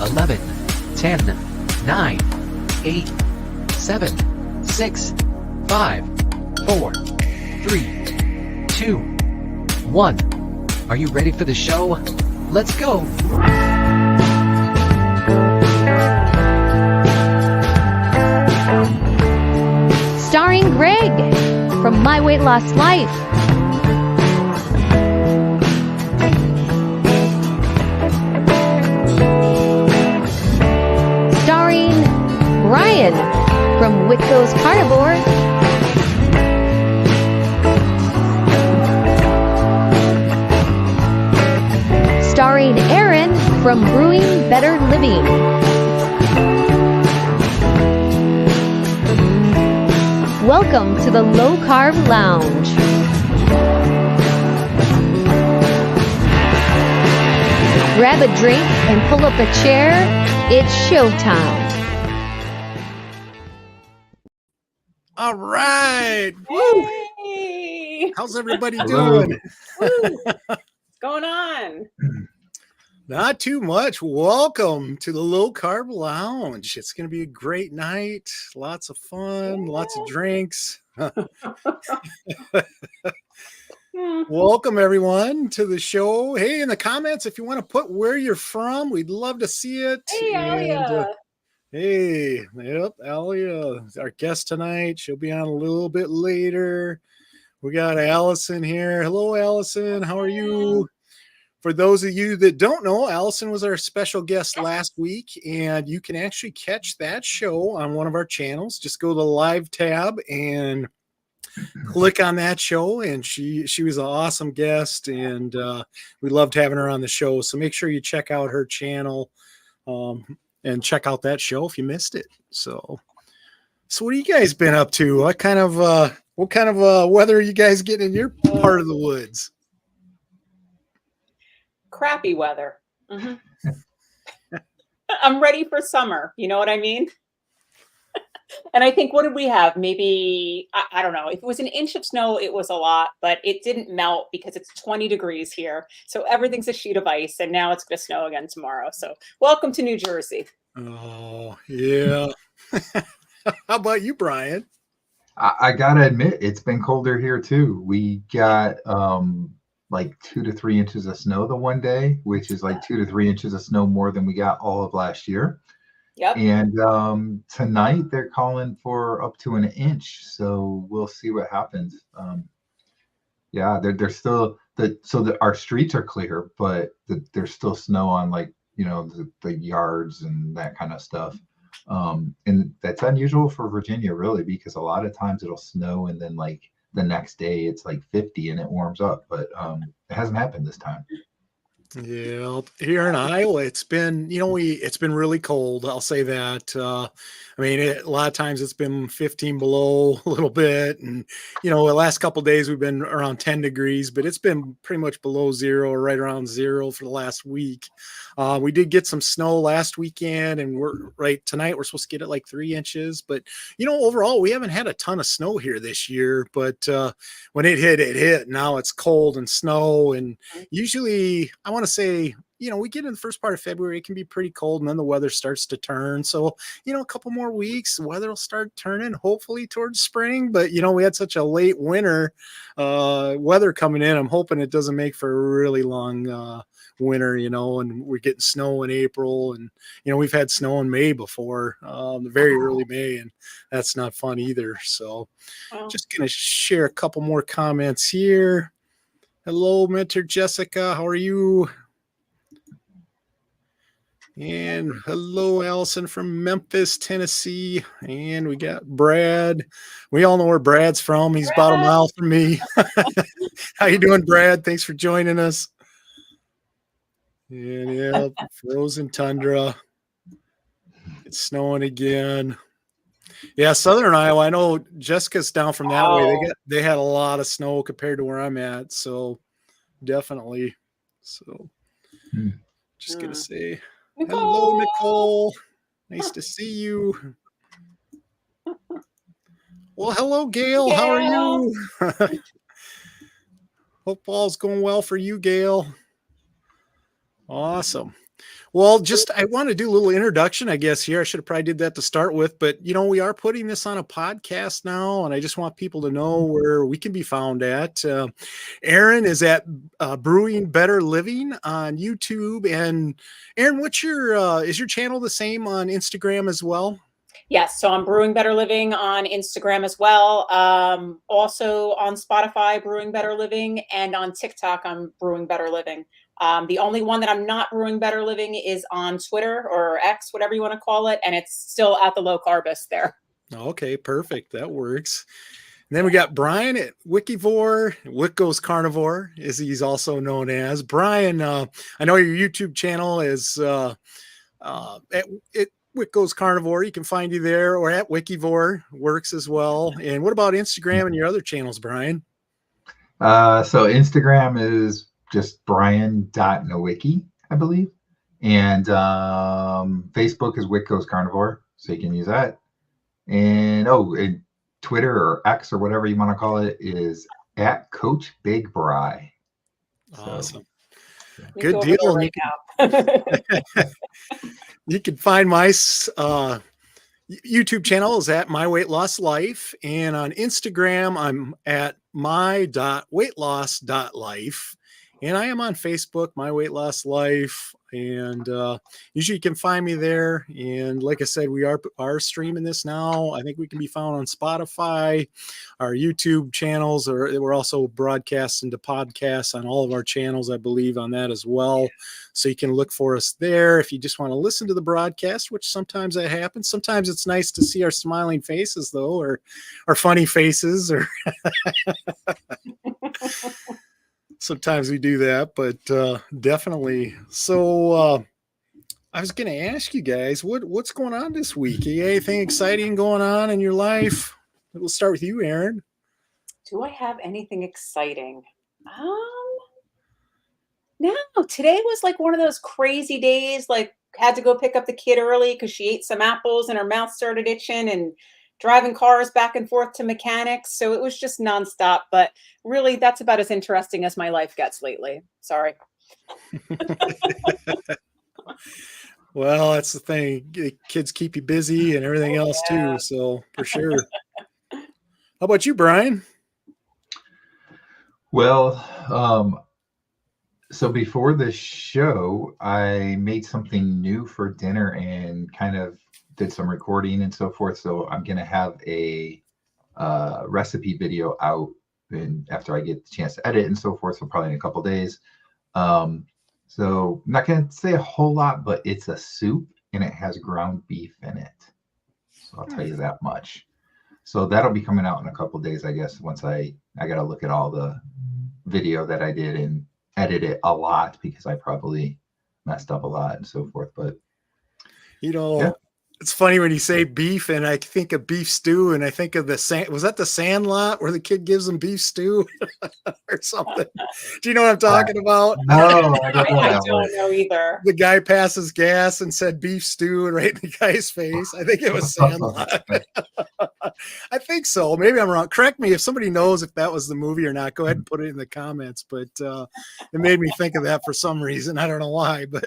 11, 10, 9, 8, 7, 6, 5, 4, 3, 2, 1. Are you ready for the show? Let's go! Starring Greg from My Weight Loss Life. Starring Brian from Whitco's Carnivore. Starring Aaron from Brewing Better Living. Welcome to the Low Carb Lounge. Grab a drink and pull up a chair. It's showtime. All right. Hey! How's everybody Hello. doing? What's going on? Not too much. Welcome to the Low Carb Lounge. It's going to be a great night. Lots of fun, lots of drinks. Welcome everyone to the show. Hey, in the comments, if you want to put where you're from, we'd love to see it. Hey, Alia. Hey, yep, Alia, our guest tonight. She'll be on a little bit later. We got Allison here. Hello, Allison. How are you? For those of you that don't know, Allison was our special guest last week, and you can actually catch that show on one of our channels. Just go to the live tab and click on that show, and she was an awesome guest, and we loved having her on the show. So make sure you check out her channel and check out that show if you missed it. So what have you guys been up to? What kind of weather are you guys getting in your part of the woods? Crappy weather. Mm-hmm. I'm ready for summer. You know what I mean? And I think, what did we have? Maybe, I don't know. If it was an inch of snow, it was a lot, but it didn't melt because it's 20 degrees here. So everything's a sheet of ice, and now it's going to snow again tomorrow. So welcome to New Jersey. Oh, yeah. How about you, Brian? I gotta admit, it's been colder here too. We got like 2 to 3 inches of snow the one day, which is like 2 to 3 inches of snow more than we got all of last year. Yep. And tonight they're calling for up to an inch, so we'll see what happens. Yeah, there's still our streets are clear, but there's still snow on, like, you know, the yards and that kind of stuff. And that's unusual for Virginia, really, because a lot of times it'll snow and then like the next day it's like 50 and it warms up, but it hasn't happened this time. Yeah, here in Iowa, it's been really cold. I'll say that. I mean, a lot of times it's been 15 below a little bit. And, the last couple of days we've been around 10 degrees, but it's been pretty much below zero or right around zero for the last week. We did get some snow last weekend, and tonight we're supposed to get it like 3 inches. But, overall, we haven't had a ton of snow here this year. But when it hit. Now it's cold and snow. And usually, I want to say, we get in the first part of February, it can be pretty cold, and then the weather starts to turn. So, a couple more weeks, the weather will start turning, hopefully towards spring. But, we had such a late winter weather coming in. I'm hoping it doesn't make for a really long winter, and we're getting snow in April, and, we've had snow in May before, the very early May, and that's not fun either. So just going to share a couple more comments here. Hello, Mentor Jessica. How are you? And hello, Allison from Memphis, Tennessee. And we got Brad. We all know where Brad's from. He's about a mile from me. How you doing, Brad? Thanks for joining us. And yeah, frozen tundra. It's snowing again. Yeah, Southern Iowa. I know Jessica's down from that way. They had a lot of snow compared to where I'm at. So definitely. So just gonna say hello, Nicole. Nice to see you. Well, hello, Gail. How are you? Hope all's going well for you, Gail. Awesome. Well, just I want to do a little introduction, I guess, here. I should have probably did that to start with, but we are putting this on a podcast now, and I just want people to know where we can be found at. Aaron is at Brewing Better Living on YouTube. And Aaron, what's your is your channel the same on Instagram as well? Yes, so I'm Brewing Better Living on Instagram as well. Also on Spotify, Brewing Better Living, and on TikTok, I'm Brewing Better Living. The only one that I'm not Brewing Better Living is on Twitter or X, whatever you want to call it, and it's still at the Low Carbist there. Okay, perfect. That works. And then we got Brian at Wikivore, Wicko's Carnivore, as he's also known as. Brian, I know your YouTube channel is at Wicko's Carnivore. You can find you there, or at Wikivore works as well. And what about Instagram and your other channels, Brian? So Instagram is just brian.nowicki, I believe. And Facebook is Wicko's Carnivore, so you can use that. And Twitter or X or whatever you want to call it is at Coach Big Bry. Awesome. So, good deal. Right now. You can find my YouTube channel is at myweightlosslife, and on Instagram I'm at my.weightloss.life, and I am on Facebook, My Weight Loss Life, and usually you can find me there. And like I said, we are streaming this now. I think we can be found on Spotify, our YouTube channels, or we're also broadcasting to podcasts on all of our channels, I believe, on that as well. So you can look for us there if you just want to listen to the broadcast, which sometimes that happens. Sometimes it's nice to see our smiling faces, though, or our funny faces, or sometimes we do that, but definitely. So I was going to ask you guys, what's going on this week? Anything exciting going on in your life? We'll start with you, Aaron. Do I have anything exciting? No, today was like one of those crazy days, like had to go pick up the kid early because she ate some apples and her mouth started itching, and driving cars back and forth to mechanics. So it was just nonstop, but really that's about as interesting as my life gets lately. Sorry. Well, that's the thing. Kids keep you busy and everything else too. So for sure. How about you, Brian? Well, so before the show, I made something new for dinner and kind of did some recording and so forth. So I'm going to have a recipe video out and after I get the chance to edit and so forth. So probably in a couple days. So I'm not going to say a whole lot, but it's a soup and it has ground beef in it. So I'll tell you that much. So that'll be coming out in a couple days, I guess, once I got to look at all the video that I did and edit it a lot because I probably messed up a lot and so forth. But It's funny when you say beef, and I think of beef stew, and I think of was that the Sandlot where the kid gives them beef stew or something? Do you know what I'm talking about? No, I don't know. I don't know either. The guy passes gas and said beef stew, and right in the guy's face. I think it was Sandlot. I think so. Maybe I'm wrong. Correct me if somebody knows if that was the movie or not. Go ahead and put it in the comments. But it made me think of that for some reason. I don't know why, but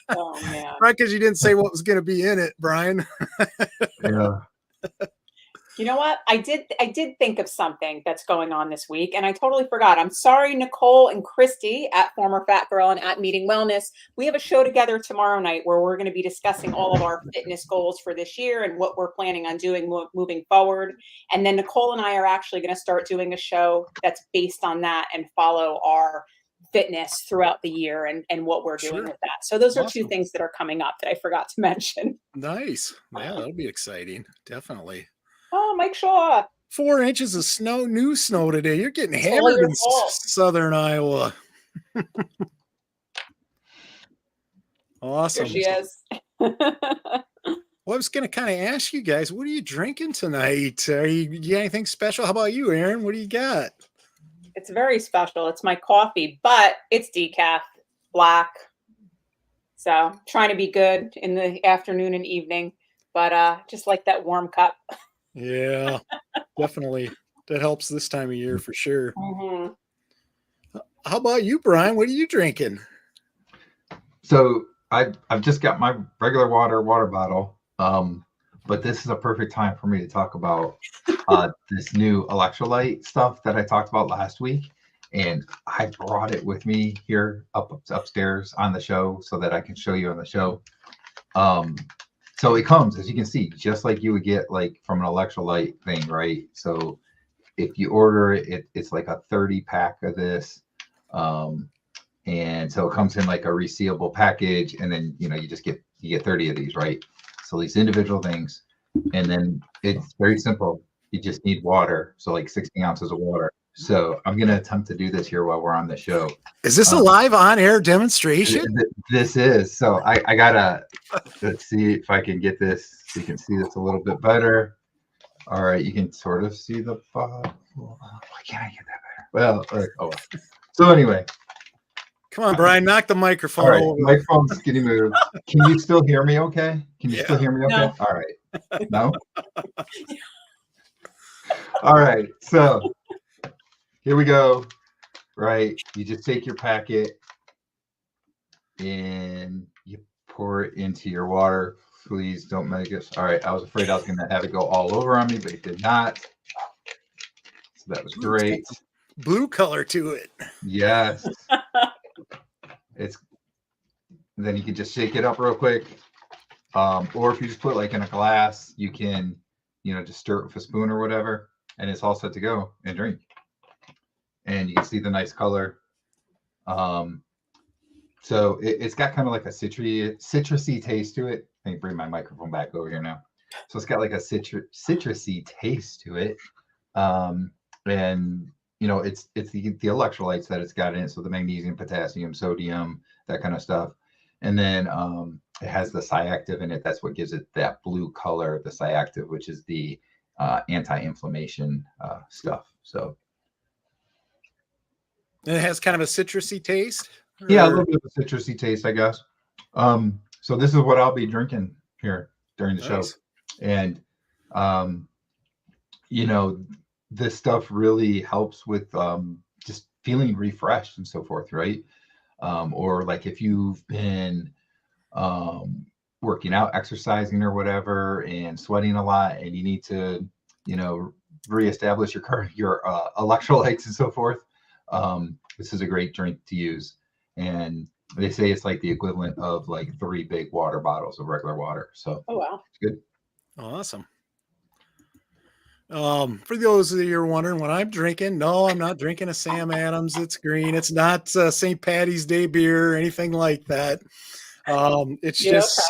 Oh man. right, because you didn't say what was going to be in it, Brian. Yeah. You know what? I did think of something that's going on this week, and I totally forgot. I'm sorry, Nicole and Christy at Former Fat Girl and at Meeting Wellness. We have a show together tomorrow night where we're going to be discussing all of our fitness goals for this year and what we're planning on doing moving forward. And then Nicole and I are actually going to start doing a show that's based on that and follow our fitness throughout the year and what we're doing with that. So those are two things that are coming up that I forgot to mention. Nice. Yeah, that'll be exciting. Definitely. Oh, Mike Shaw. 4 inches of snow, new snow today. You're getting It's all hammered your in fault. southern Iowa. Awesome. Here she is. Well, I was going to kind of ask you guys, what are you drinking tonight? You got anything special? How about you, Aaron? What do you got? It's very special. It's my coffee, but it's decaf, black. So trying to be good in the afternoon and evening, but just like that warm cup. Yeah, definitely. That helps this time of year for sure. Mm-hmm. How about you, Brian? What are you drinking? So I've just got my regular water bottle. But this is a perfect time for me to talk about this new electrolyte stuff that I talked about last week. And I brought it with me here upstairs on the show so that I can show you on the show. So it comes, as you can see, just like you would get like from an electrolyte thing, right? So if you order it, it's like a 30 pack of this. And so it comes in like a resealable package, and then you get 30 of these, right? So these individual things, and then it's very simple. You just need water, so like 60 ounces of water. So I'm gonna attempt to do this here while we're on the show. Is this a live on-air demonstration? This is. So I gotta, let's see if I can get this. You can see this a little bit better. All right, you can sort of see the bottle. Why can't I get that better? Well, oh. So anyway. Come on, Brian, knock the microphone All right, over. microphone's getting moved. Can you still hear me okay? Can you still hear me okay? No. All right. No? All right. So here we go. Right. You just take your packet and you pour it into your water. Please don't make it. All right. I was afraid I was going to have it go all over on me, but it did not. So that was great. Blue color to it. Yes. Then you can just shake it up real quick. Or if you just put it like in a glass, you can, just stir it with a spoon or whatever, and it's all set to go and drink. And you can see the nice color. So it's got kind of like a citrusy taste to it. Let me bring my microphone back over here now. So it's got like a citrusy taste to it. And it's the electrolytes that it's got in it. So the magnesium, potassium, sodium, that kind of stuff. And then it has the Cyactive in it. That's what gives it that blue color, the Cyactive, which is the anti-inflammation stuff. So And it has kind of a citrusy taste. yeah, a little bit of a citrusy taste, I guess. So this is what I'll be drinking here during the show. And this stuff really helps with just feeling refreshed and so forth, right? Or like if you've been working out, exercising or whatever, and sweating a lot, and you need to, reestablish your electrolytes and so forth. This is a great drink to use. And they say it's like the equivalent of like 3 big water bottles of regular water. So Oh, wow. it's good. Awesome. For those of you who are wondering what I'm drinking, no, I'm not drinking a Sam Adams. It's green. It's not St. Patty's Day beer or anything like that. It's just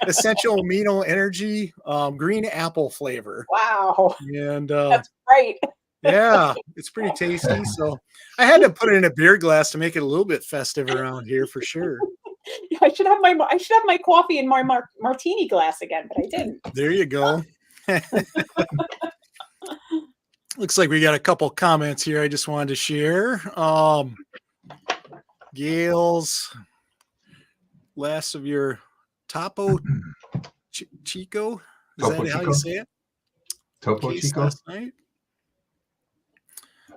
essential amino energy, green apple flavor. Wow. And That's great. yeah, it's pretty tasty. So I had to put it in a beer glass to make it a little bit festive around here for sure. I should have my coffee in my martini glass again, but I didn't. There you go. Looks like we got a couple comments here I just wanted to share. Gail's last of your Topo Chico. Is Topo that how Chico? you say it? Topo Case Chico. last night.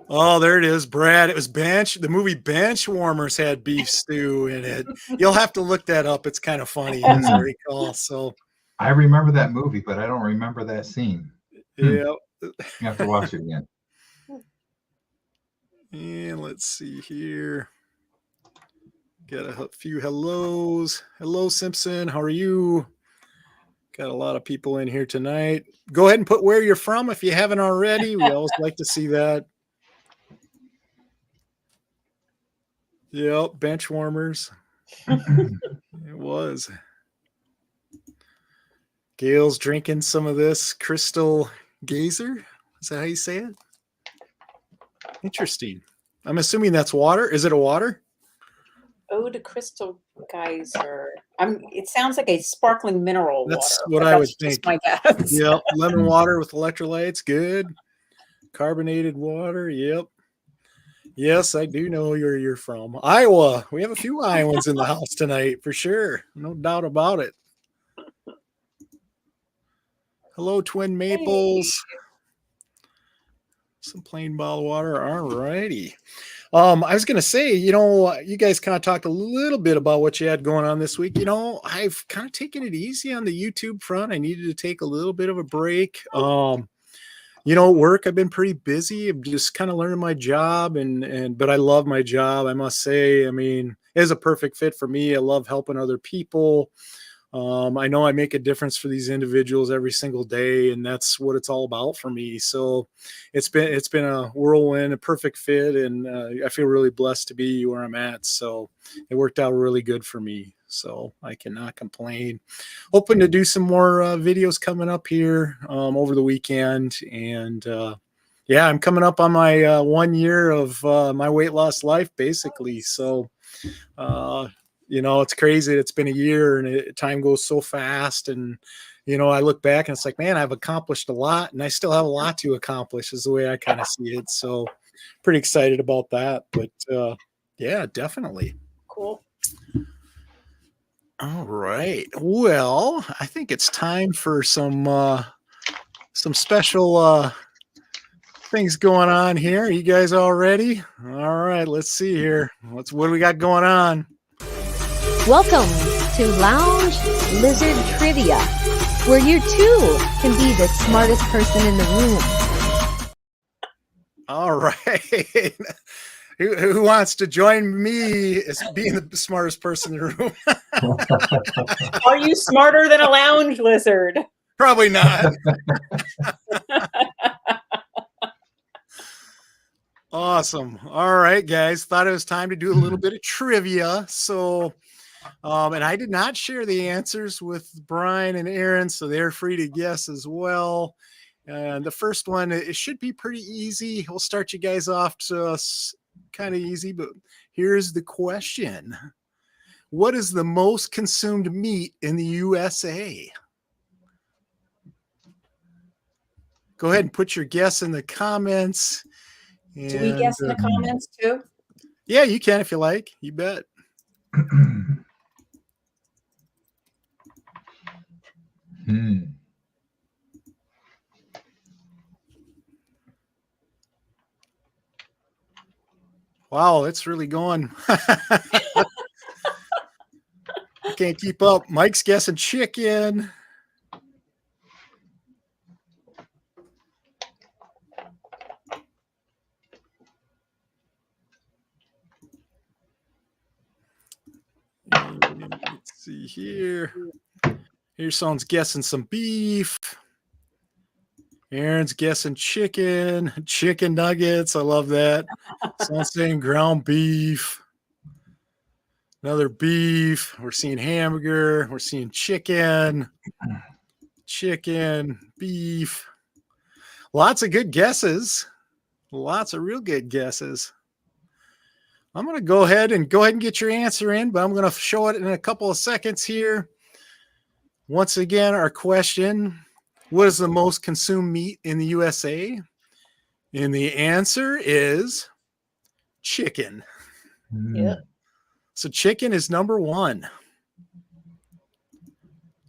Oh, there it is, Brad. It was Bench. The movie Bench Warmers had beef stew in it. You'll have to look that up. It's kind of funny, as I recall. So I remember that movie, but I don't remember that scene. yeah. You have to watch it again. And let's see here. Got a few hellos. Hello, Simpson. How are you? Got a lot of people in here tonight. Go ahead and put where you're from if you haven't already. We always like to see that. Yep, bench warmers. It was. Gail's drinking some of this Crystal Gazer. Is that how you say it? Interesting. I'm assuming that's water. Is it a water? Oh, the Crystal Geyser. It sounds like a sparkling mineral That's water. what I would That's just think. my guess. Yep. Lemon water with electrolytes. Good. Carbonated water. Yep. Yes, I do know where you're from. Iowa. We have a few Iowans in the house tonight for sure. No doubt about it. Hello, Twin Maples. Some plain bottled water. All righty. I was going to say, you guys kind of talked a little bit about what you had going on this week. I've kind of taken it easy on the YouTube front. I needed to take a little bit of a break. Work, I've been pretty busy. I'm just kind of learning my job but I love my job. I must say, I mean, it is a perfect fit for me. I love helping other people. I know I make a difference for these individuals every single day, and that's what it's all about for me. So it's been a whirlwind, a perfect fit. And I feel really blessed to be where I'm at. So it worked out really good for me. So I cannot complain. Hoping to do some more videos coming up here over the weekend. And I'm coming up on my 1 year of my weight loss life, basically. So it's crazy. It's been a year and time goes so fast. And, I look back and it's like, man, I've accomplished a lot and I still have a lot to accomplish is the way I kind of see it. So pretty excited about that. But yeah, definitely. Cool. All right. Well, I think it's time for some special things going on here. Are you guys all ready? All right. Let's see here. What do we got going on? Welcome to Lounge Lizard Trivia, where you too can be the smartest person in the room. All right. Who wants to join me as being the smartest person in the room? Are you smarter than a lounge lizard? Probably not. Awesome. All right, guys. Thought it was time to do a little bit of trivia. So, and I did not share the answers with Brian and Aaron, so they're free to guess as well. And the first one, it should be pretty easy. We'll start you guys off to kind of easy, but here's the question. What is the most consumed meat in the USA? Go ahead and put your guess in the comments. Do we guess in the comments too? Yeah, you can if you like. You bet. Wow, it's really going. Can't keep up. Mike's guessing chicken. Let's see here. Here's someone's guessing some beef. Aaron's guessing chicken nuggets. I love that. Someone's saying ground beef. Another beef. We're seeing hamburger. We're seeing chicken, beef. Lots of good guesses. Lots of real good guesses. I'm going to go ahead and get your answer in, but I'm going to show it in a couple of seconds here. Once again, our question, what is the most consumed meat in the USA? And the answer is chicken. Yeah. So chicken is number one.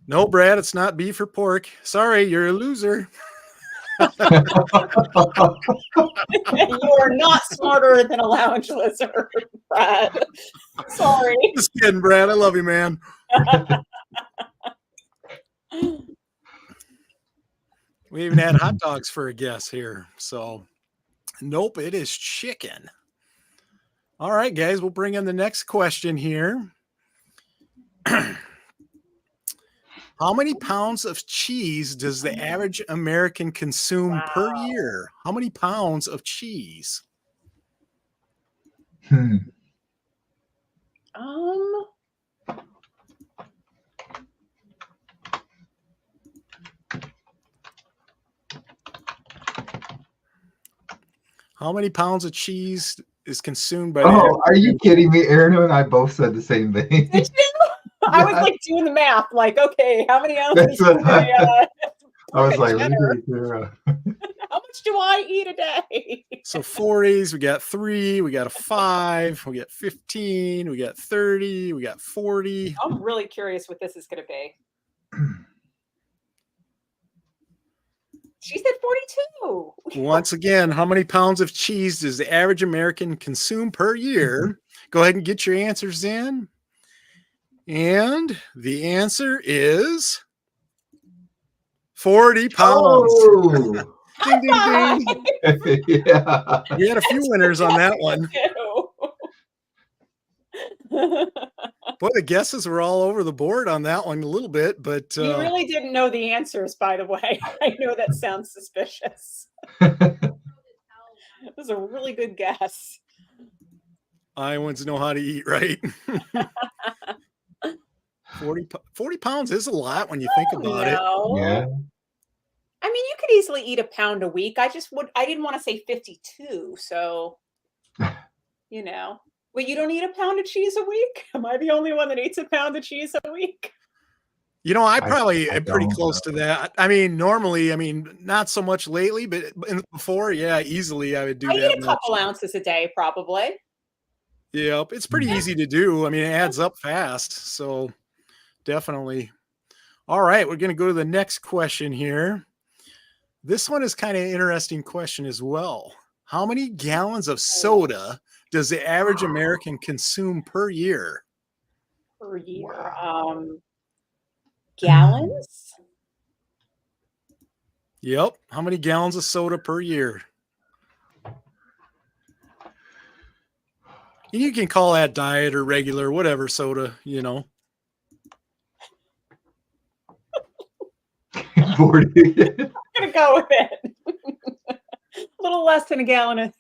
No, Brad, it's not beef or pork. Sorry, you're a loser. You are not smarter than a lounge lizard, Brad. Sorry. Just kidding, Brad. I love you, man. We even had hot dogs for a guess here. So, nope, it is chicken. All right, guys, we'll bring in the next question here. How many pounds of cheese does the average American consume per year? How many pounds of cheese? How many pounds of cheese is consumed by? Oh, are you kidding me? Aaron and I both said the same thing. Did you? I was like doing the math, like, okay, how many ounces? I was like, how much do I eat a day? So 40s, we got 3, we got a 5, we got 15, we got 30, we got 40. I'm really curious what this is going to be. She said 42. Once again, how many pounds of cheese does the average American consume per year? Go ahead and get your answers in. And the answer is 40 pounds. Oh, Ding, ding, ding. yeah. We had a few winners on that one. Boy, the guesses were all over the board on that one a little bit, but You really didn't know the answers, by the way. I know that sounds suspicious. It was a really good guess. Iowans know how to eat, right? 40 pounds is a lot when you think about it. Yeah. I mean, you could easily eat a pound a week. I didn't want to say 52. So, you know. Well, you don't eat a pound of cheese a week? Am I the only one that eats a pound of cheese a week? You know, I probably am pretty don't close to know. that. I mean, normally, not so much lately, but before, yeah, easily I would do I that eat a couple much. ounces a day, probably. Yep, it's pretty easy to do. I mean, it adds up fast, so definitely. All right, we're going to go to the next question here. This one is kind of an interesting question as well. How many gallons of soda does the average American consume per year? Per year. Wow. Gallons? Yep. How many gallons of soda per year? You can call that diet or regular, whatever soda, you know. 40. I'm going to go with it. A little less than a gallon of...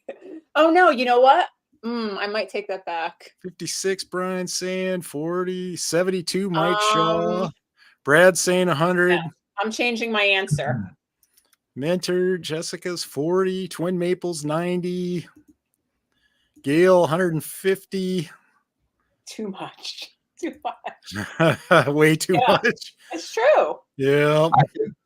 Oh, no. You know what? I might take that back. 56, Brian saying 40, 72, Mike Shaw. Brad saying 100. Yeah, I'm changing my answer. Mentor, Jessica's 40. Twin Maples, 90. Gail, 150. Too much. Too much. Way too much. It's true. Yeah.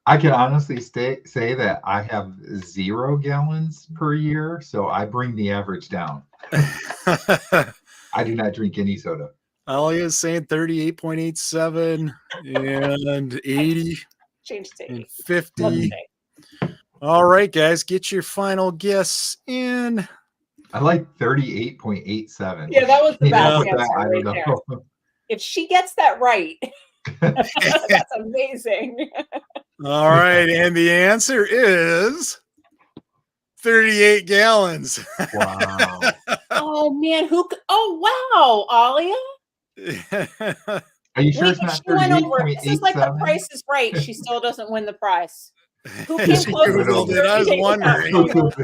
I can honestly say that I have 0 gallons per year, so I bring the average down. I do not drink any soda. Alia is saying 38.87 and 80 Change to and 80. 50. All right, guys, get your final guess in. I like 38.87. Yeah, that was the best Yeah. answer I right don't there. know. If she gets that right, that's amazing. All right, and the answer is 38 gallons. Wow. Oh man, oh wow, Alia. Are you sure Wait, it's not she went over. This is like the 38.87? Price is Right. She still doesn't win the prize. Who She came closest Googled to it. I was 38 wondering. pounds?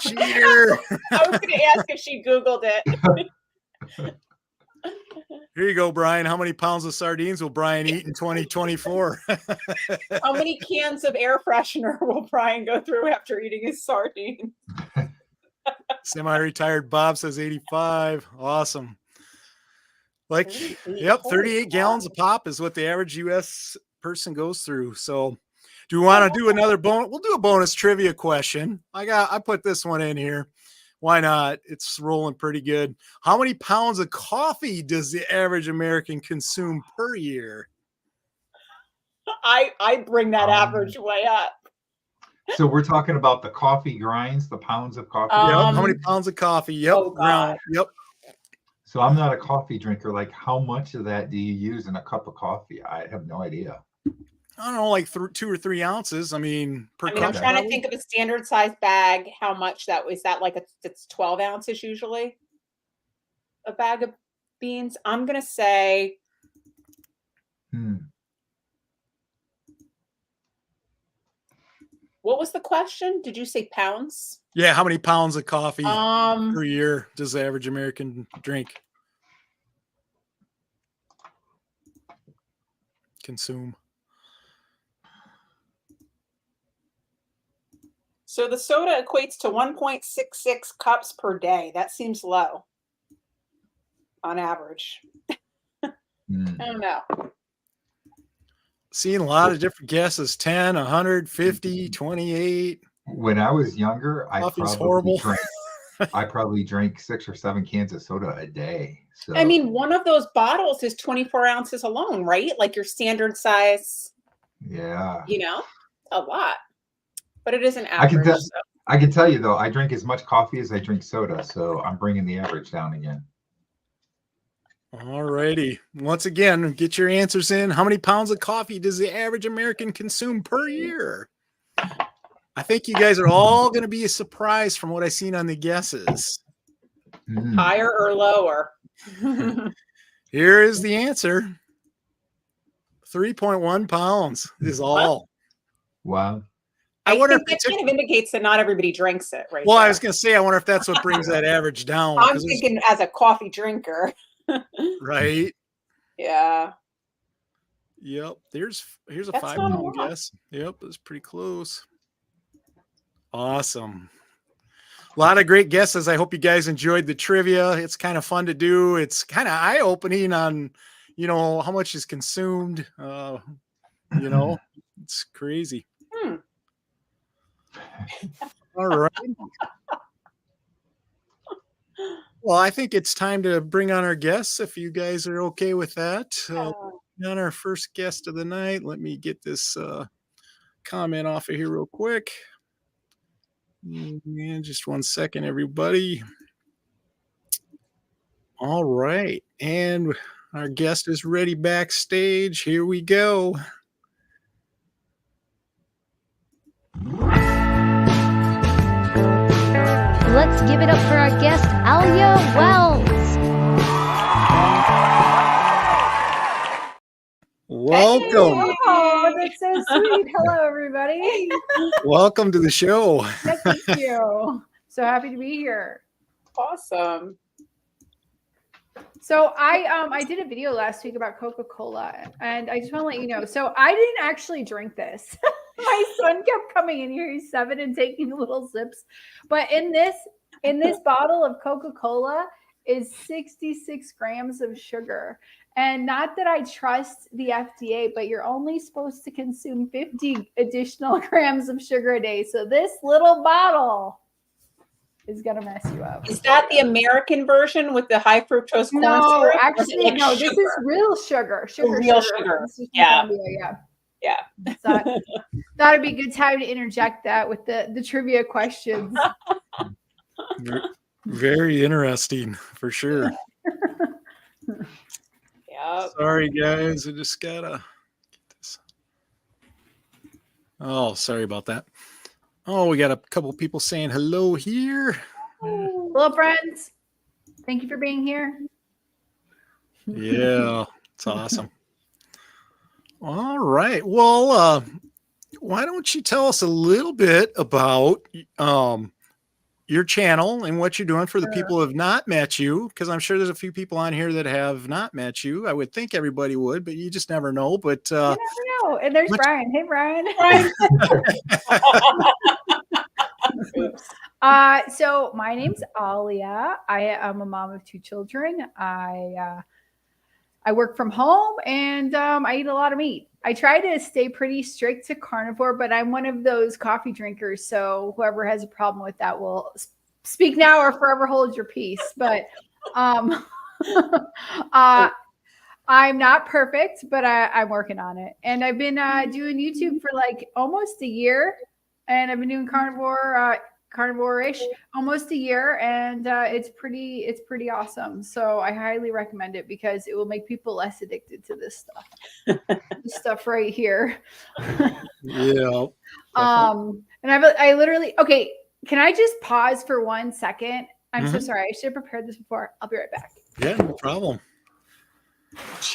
Cheater. I was going to ask if she Googled it. Here you go, Brian. How many pounds of sardines will Brian eat in 2024? How many cans of air freshener will Brian go through after eating his sardines? Semi-retired Bob says 85. Awesome. Like, 38. yep, Holy 38 cow. gallons of pop is what the average U.S. person goes through. So do we want to do another bonus? We'll do a bonus trivia question. I put this one in here. Why not? It's rolling pretty good. How many pounds of coffee does the average American consume per year? I bring that average way up. So we're talking about the coffee grinds, the pounds of coffee. Yep. grinds? How many pounds of coffee? Yep. Oh, God. Yep. So I'm not a coffee drinker. Like, how much of that do you use in a cup of coffee? I have no idea. I don't know, like 2 or 3 ounces. I mean, per I mean, I'm cup. trying to think of a standard size bag. How much that was? That like it's 12 ounces usually. A bag of beans. I'm gonna say what was the question? Did you say pounds? Yeah, how many pounds of coffee per year does the average American drink? Consume. So the soda equates to 1.66 cups per day. That seems low on average. I don't know. Seeing a lot of different guesses, 10, 150, 28. When I was younger, Coffee's horrible. I probably drank 6 or 7 cans of soda a day. So I mean, one of those bottles is 24 ounces alone, right? Like your standard size, yeah. you know? A lot, but it isn't I can average. tell. So. I can tell you though, I drink as much coffee as I drink soda, so I'm bringing the average down again. All righty. Once again, get your answers in. How many pounds of coffee does the average American consume per year? I think you guys are all going to be surprised from what I've seen on the guesses. Higher or lower? Here is the answer. 3.1 pounds is all. Wow. I wonder think if that kind of indicates that not everybody drinks it, right? Well, there. I was going to say, I wonder if that's what brings that average down. I'm thinking as a coffee drinker. Right. Yeah. Yep. Here's a That's 5 not a pound lot. guess. Yep. It's pretty close. Awesome. A lot of great guesses. I hope you guys enjoyed the trivia. It's kind of fun to do. It's kind of eye opening on, how much is consumed. It's crazy. All right. Well, I think it's time to bring on our guests. If you guys are okay with that, on our first guest of the night, let me get this comment off of here real quick. And just 1 second, everybody. All right. And our guest is ready backstage. Here we go. Let's give it up for our guest, Alia Wells. Welcome. Oh, that's so sweet. Hello, everybody. Welcome to the show. Thank you. So happy to be here. Awesome. So I did a video last week about Coca-Cola, and I just want to let you know. So I didn't actually drink this. My son kept coming in here. He's 7 and taking little sips. But in this bottle of Coca-Cola is 66 grams of sugar. And not that I trust the FDA, but you're only supposed to consume 50 additional grams of sugar a day. So this little bottle is going to mess you up. Is that the American version with the high fructose corn No, syrup? actually, no. This is real sugar. Real sugar. This is from Yeah. Colombia, Yeah. So thought it'd be a good time to interject that with the trivia questions. Very interesting, for sure. Yeah. Sorry, guys. I just gotta get this. Oh, sorry about that. Oh, we got a couple people saying hello here. Hello, friends. Thank you for being here. Yeah, it's awesome. All right. Well, why don't you tell us a little bit about your channel and what you're doing for the people who have not met you? Because I'm sure there's a few people on here that have not met you. I would think everybody would, but you just never know. But You never know. And there's Brian. Hey, Brian. So my name's Alia. I am a mom of 2 children. I work from home, and I eat a lot of meat. I try to stay pretty strict to carnivore, but I'm one of those coffee drinkers. So whoever has a problem with that will speak now or forever hold your peace. But I'm not perfect, but I'm working on it. And I've been doing YouTube for like almost a year, and I've been doing carnivore-ish almost a year, and it's pretty awesome. So I highly recommend it because it will make people less addicted to this stuff. This stuff right here. yeah. And I literally, okay, can I just pause for 1 second? I'm so sorry. I should have prepared this before. I'll be right back. Yeah, no problem.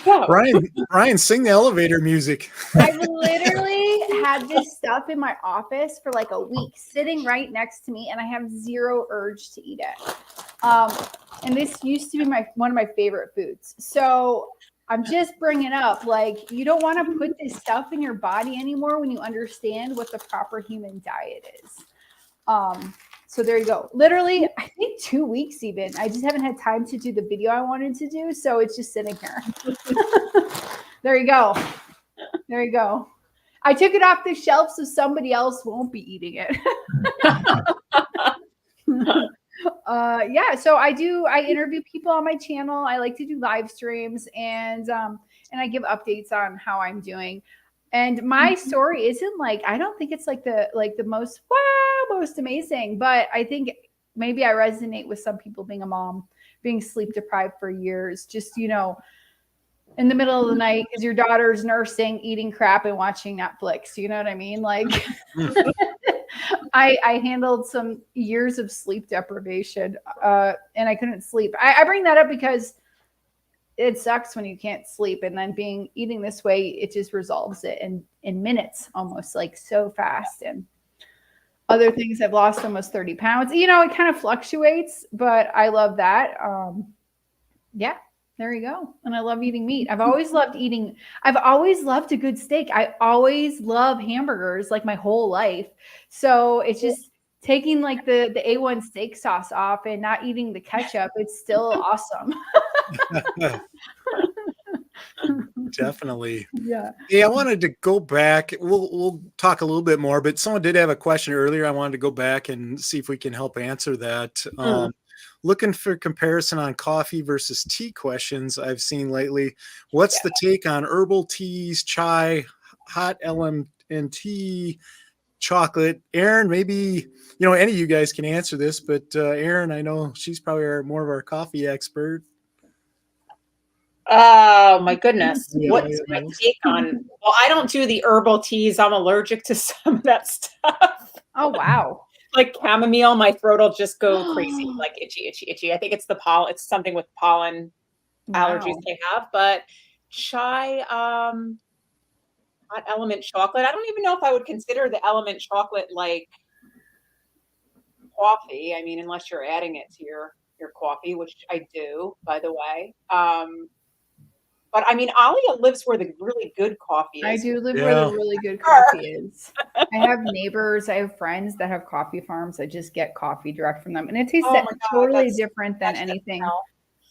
Yeah. Brian, sing the elevator music. I've literally had this stuff in my office for like a week, sitting right next to me, and I have zero urge to eat it. And this used to be one of my favorite foods. So I'm just bringing up, like, you don't want to put this stuff in your body anymore when you understand what the proper human diet is. So there you go. Literally, I think 2 weeks even. I just haven't had time to do the video I wanted to do, so it's just sitting here. There you go. There you go. I took it off the shelf so somebody else won't be eating it. Yeah, so I interview people on my channel. I like to do live streams, and I give updates on how I'm doing. And my story isn't like, I don't think it's like the most amazing, but I think maybe I resonate with some people being a mom, being sleep deprived for years, just, you know, in the middle of the night because your daughter's nursing, eating crap and watching Netflix. You know what I mean? Like I handled some years of sleep deprivation and I couldn't sleep. I bring that up because it sucks when you can't sleep, and then eating this way, it just resolves it in minutes, almost like so fast. And other things, I've lost almost 30 pounds. You know, it kind of fluctuates, but I love that. Yeah, there you go. And I love eating meat. I've always loved a good steak. I always love hamburgers like my whole life. So it's just taking like the A1 steak sauce off and not eating the ketchup. It's still awesome. Definitely. Yeah. Yeah, I wanted to go back. We'll talk a little bit more, but someone did have a question earlier. I wanted to go back and see if we can help answer that. Looking for comparison on coffee versus tea questions I've seen lately. What's the take on herbal teas, chai, hot LMNT, chocolate? Erin, maybe, you know, any of you guys can answer this, but Erin, I know she's probably more of our coffee expert. Oh my goodness. Yeah, What's my take on? Well, I don't do the herbal teas. I'm allergic to some of that stuff. Oh, wow. Like chamomile, my throat will just go crazy, like itchy. I think it's the pollen. It's something with pollen allergies I have. But chai, hot element chocolate. I don't even know if I would consider the element chocolate like coffee. I mean, unless you're adding it to your coffee, which I do, by the way. But I mean, Alia lives where the really good coffee is. I do live where the really good coffee is. I have neighbors, I have friends that have coffee farms. I just get coffee direct from them. And it tastes totally different than anything.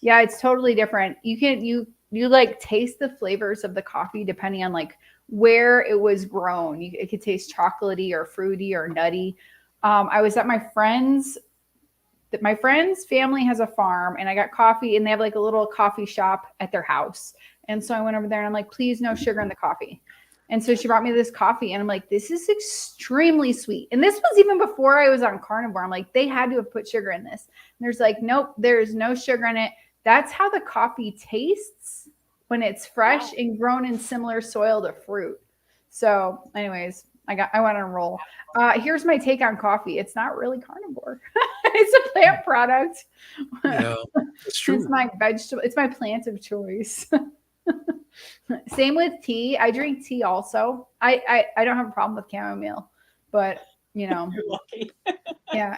Yeah, it's totally different. You like taste the flavors of the coffee depending on like where it was grown. It could taste chocolatey or fruity or nutty. I was at my friend's family has a farm, and I got coffee, and they have like a little coffee shop at their house. And so I went over there and I'm like, please, no sugar in the coffee. And so she brought me this coffee and I'm like, this is extremely sweet. And this was even before I was on carnivore. I'm like, they had to have put sugar in this. And there's like, nope, there's no sugar in it. That's how the coffee tastes when it's fresh and grown in similar soil to fruit. So anyways, I went on a roll. Here's my take on coffee. It's not really carnivore. It's a plant product. Yeah, it's true. It's my vegetable. It's my plant of choice. Same with tea. I drink tea also. I don't have a problem with chamomile, but you know, you're lucky. Yeah.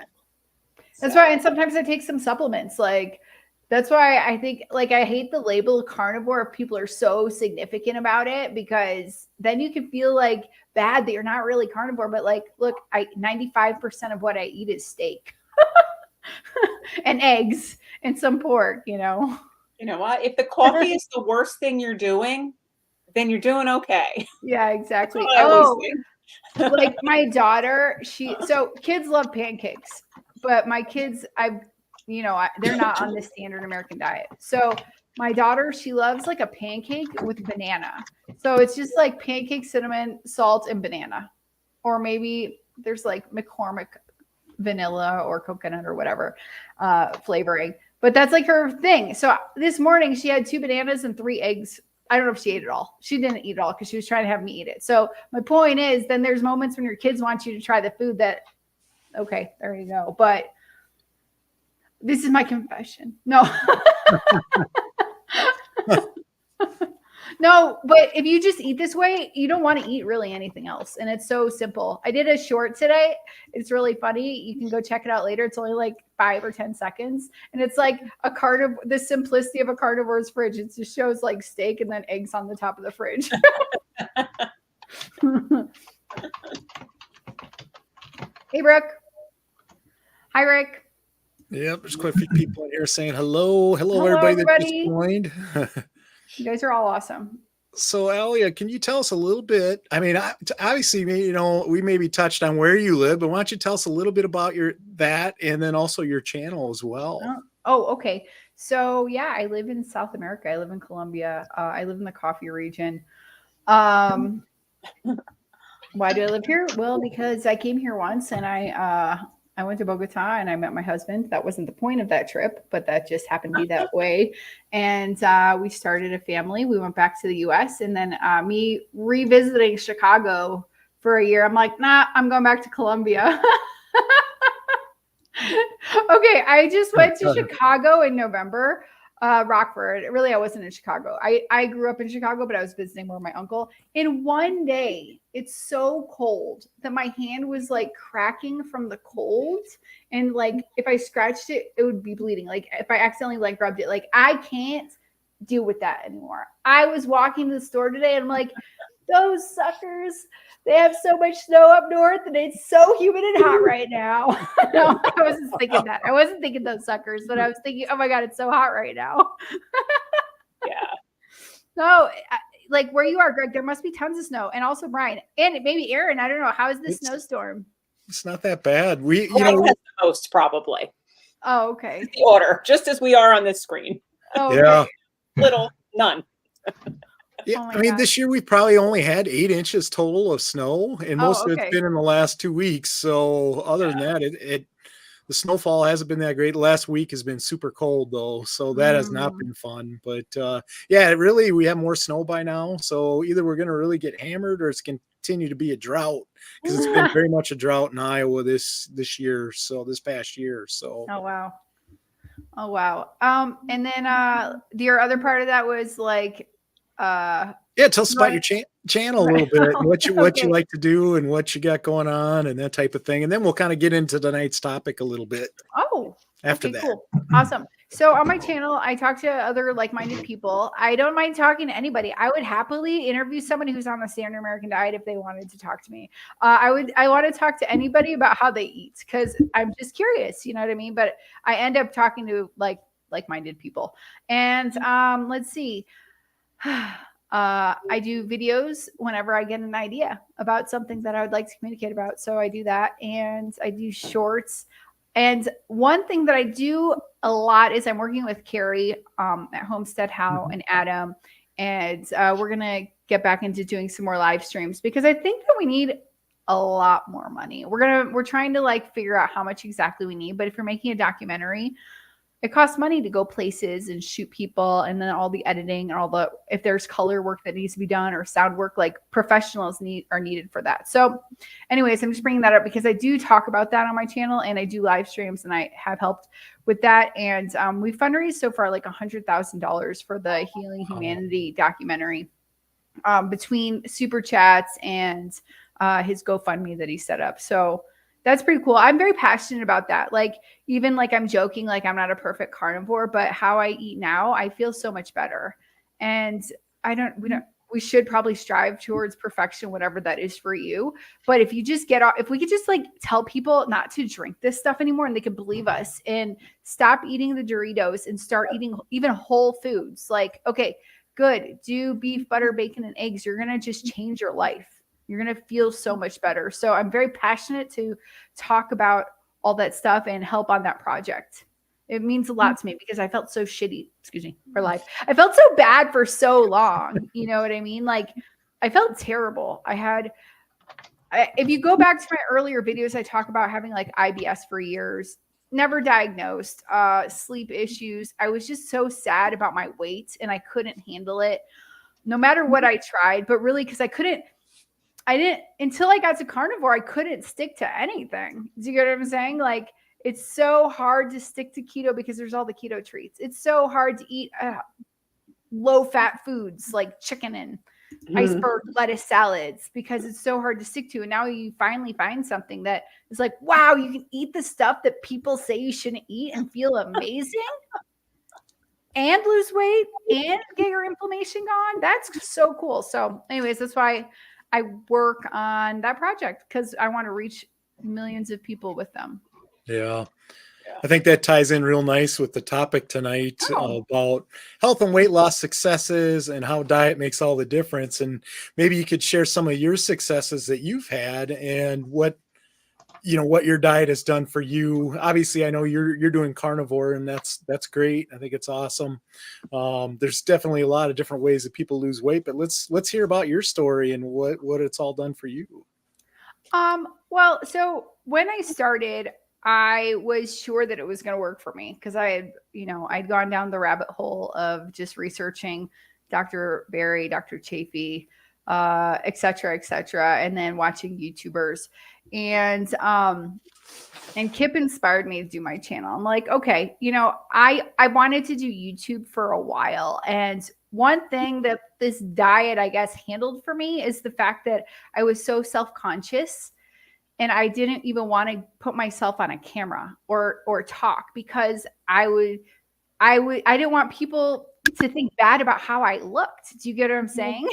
That's why. And sometimes I take some supplements. Like that's why I think like I hate the label carnivore if people are so significant about it, because then you can feel like bad that you're not really carnivore. But like, look, 95% of what I eat is steak and eggs and some pork, you know. You know what? If the coffee is the worst thing you're doing, then you're doing okay. Yeah, exactly. Like like my daughter, so kids love pancakes, but my kids, they're not on the standard American diet. So my daughter, she loves like a pancake with banana. So it's just like pancake, cinnamon, salt, and banana. Or maybe there's like McCormick vanilla or coconut or whatever flavoring. But that's like her thing. So this morning she had 2 bananas and 3 eggs. I don't know if she ate it all. She didn't eat it all because she was trying to have me eat it. So my point is, then there's moments when your kids want you to try the food that, okay, there you go. But this is my confession. No. No, but if you just eat this way, you don't want to eat really anything else. And it's so simple. I did a short today. It's really funny. You can go check it out later. It's only like 5 or 10 seconds. And it's like the simplicity of a carnivore's fridge. It just shows like steak and then eggs on the top of the fridge. Hey, Brooke. Hi, Rick. Yep, there's quite a few people in here saying hello. Hello, everybody that just joined. You guys are all awesome. So, Alia, can you tell us a little bit? I mean, obviously, you know, we maybe touched on where you live, but why don't you tell us a little bit about that and then also your channel as well? Oh, okay. So, yeah, I live in South America. I live in Colombia. I live in the coffee region. Why do I live here? Well, because I came here once and I went to Bogota and I met my husband. That wasn't the point of that trip, but that just happened to be that way. And we started a family. We went back to the US, and then me revisiting Chicago for a year. I'm like, nah, I'm going back to Colombia. Okay, I just went to Chicago in November. Rockford. Really, I wasn't in Chicago. I grew up in Chicago, but I was visiting with my uncle. In one day, it's so cold that my hand was like cracking from the cold. And like if I scratched it, it would be bleeding. Like if I accidentally like rubbed it, like I can't deal with that anymore. I was walking to the store today and I'm like, those suckers, they have so much snow up north and it's so humid and hot right now. No, I wasn't thinking that. I wasn't thinking those suckers, but I was thinking, oh my God, it's so hot right now. Yeah. No, like where you are, Greg, there must be tons of snow. And also Brian and maybe Aaron, I don't know. How is this snowstorm? It's not that bad. We, the most probably. Oh, okay. The order, just as we are on this screen. Oh, yeah. okay. Little, none. Yeah, Oh my I mean, God. this year we've probably only had 8 inches total of snow, and most of okay. it's been in the last 2 weeks. So other than that, the snowfall hasn't been that great. The last week has been super cold though, so that has not been fun. But yeah, we have more snow by now. So either we're going to really get hammered, or it's continue to be a drought, because it's been very much a drought in Iowa this year. So this past year. So Oh wow. And then your other part of that was like yeah, tell us about your channel a little bit, and what you like to do and what you got going on and that type of thing. And then we'll kind of get into tonight's topic a little bit. Oh, after okay, that. cool. Awesome. So on my channel, I talk to other like-minded people. I don't mind talking to anybody. I would happily interview somebody who's on the standard American diet if they wanted to talk to me. I want to talk to anybody about how they eat, because I'm just curious, you know what I mean? But I end up talking to like-minded people. And let's see. I do videos whenever I get an idea about something that I would like to communicate about. So I do that, and I do shorts. And one thing that I do a lot is I'm working with Carrie at Homestead How and Adam, and we're gonna get back into doing some more live streams, because I think that we need a lot more money. We're trying to like figure out how much exactly we need. But if you're making a documentary, it costs money to go places and shoot people, and then all the editing and if there's color work that needs to be done or sound work, like professionals are needed for that. So anyways, I'm just bringing that up because I do talk about that on my channel, and I do live streams, and I have helped with that. And we fundraised so far like $100,000 for the Healing Humanity documentary between super chats and his GoFundMe that he set up. So that's pretty cool. I'm very passionate about that. Like, even like I'm joking, like I'm not a perfect carnivore, but how I eat now, I feel so much better. And we should probably strive towards perfection, whatever that is for you. But if we could just like tell people not to drink this stuff anymore, and they could believe us and stop eating the Doritos and start eating even whole foods. Like, okay, good. Do beef, butter, bacon, and eggs. You're going to just change your life. You're going to feel so much better. So I'm very passionate to talk about all that stuff and help on that project. It means a lot to me because I felt so shitty, for life. I felt so bad for so long. You know what I mean? Like, I felt terrible. If you go back to my earlier videos, I talk about having like IBS for years, never diagnosed, sleep issues. I was just so sad about my weight, and I couldn't handle it no matter what I tried, but really, because until I got to carnivore, I couldn't stick to anything. Do you get what I'm saying? Like, it's so hard to stick to keto because there's all the keto treats. It's so hard to eat low fat foods like chicken and iceberg lettuce salads because it's so hard to stick to. And now you finally find something that is like, wow, you can eat the stuff that people say you shouldn't eat and feel amazing and lose weight and get your inflammation gone. That's so cool. So anyways, that's why I work on that project, because I want to reach millions of people with them. Yeah. I think that ties in real nice with the topic tonight about health and weight loss successes and how diet makes all the difference. And maybe you could share some of your successes that you've had and what what your diet has done for you. Obviously, I know you're doing carnivore, and that's great. I think it's awesome. There's definitely a lot of different ways that people lose weight, but let's hear about your story and what it's all done for you. Well, so when I started, I was sure that it was going to work for me because I had, I'd gone down the rabbit hole of just researching Dr. Berry, Dr. Chafee, et cetera, and then watching YouTubers. And Kip inspired me to do my channel. I'm like, okay, I wanted to do YouTube for a while. And one thing that this diet, I guess, handled for me is the fact that I was so self-conscious and I didn't even want to put myself on a camera or talk because I didn't want people to think bad about how I looked. Do you get what I'm saying?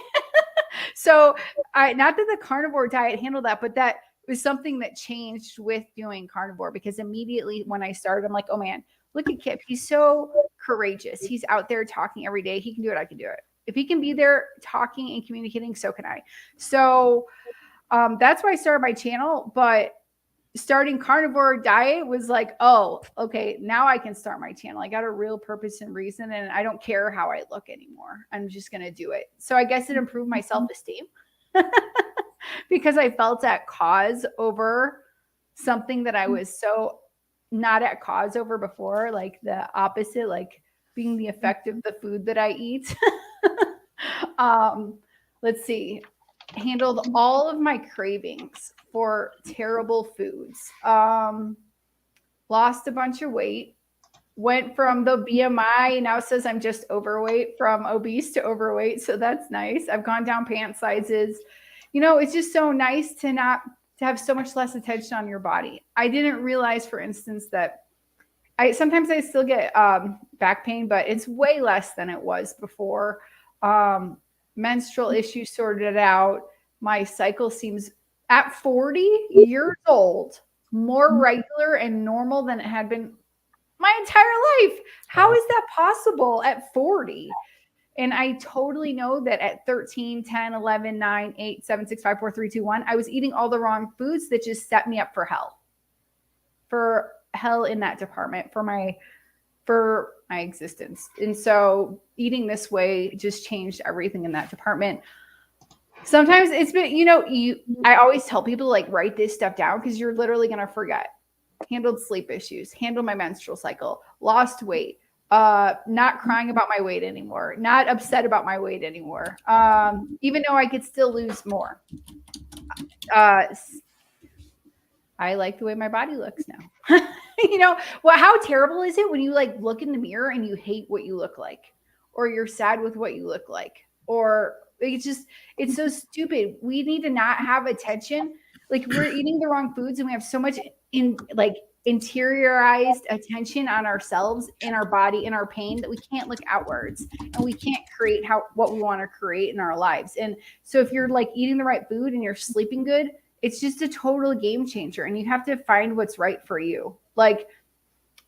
So not that the carnivore diet handled that, but that was something that changed with doing carnivore because immediately when I started, I'm like, oh man, look at Kip. He's so courageous. He's out there talking every day. He can do it. I can do it. If he can be there talking and communicating, so can I. So that's why I started my channel. But starting carnivore diet was like, oh, okay, now I can start my channel. I got a real purpose and reason, and I don't care how I look anymore. I'm just going to do it. So I guess it improved my self-esteem because I felt at cause over something that I was so not at cause over before, like the opposite, like being the effect of the food that I eat. Let's see. Handled all of my cravings for terrible foods. Lost a bunch of weight. Went from the BMI, now it says I'm just overweight, from obese to overweight. So that's nice. I've gone down pant sizes. It's just so nice to have so much less attention on your body. I didn't realize, for instance, that sometimes I still get back pain, but it's way less than it was before. Menstrual issues sorted out. My cycle seems at 40 years old more regular and normal than it had been my entire life. How is that possible at 40? And I totally know that at 13, 10, 11, 9, 8, 7, 6, 5, 4, 3, 2, 1, I was eating all the wrong foods that just set me up for hell in that department for my existence. And so eating this way just changed everything in that department. Sometimes it's been, I always tell people like, write this stuff down because you're literally going to forget. Handled sleep issues, handled my menstrual cycle, lost weight, not crying about my weight anymore, not upset about my weight anymore. Even though I could still lose more. I like the way my body looks now. How terrible is it when you like look in the mirror and you hate what you look like, or you're sad with what you look like, or it's so stupid. We need to not have attention. Like we're eating the wrong foods and we have so much interiorized attention on ourselves, in our body, in our pain, that we can't look outwards and we can't create what we want to create in our lives. And so if you're like eating the right food and you're sleeping good, it's just a total game changer. And you have to find what's right for you. Like,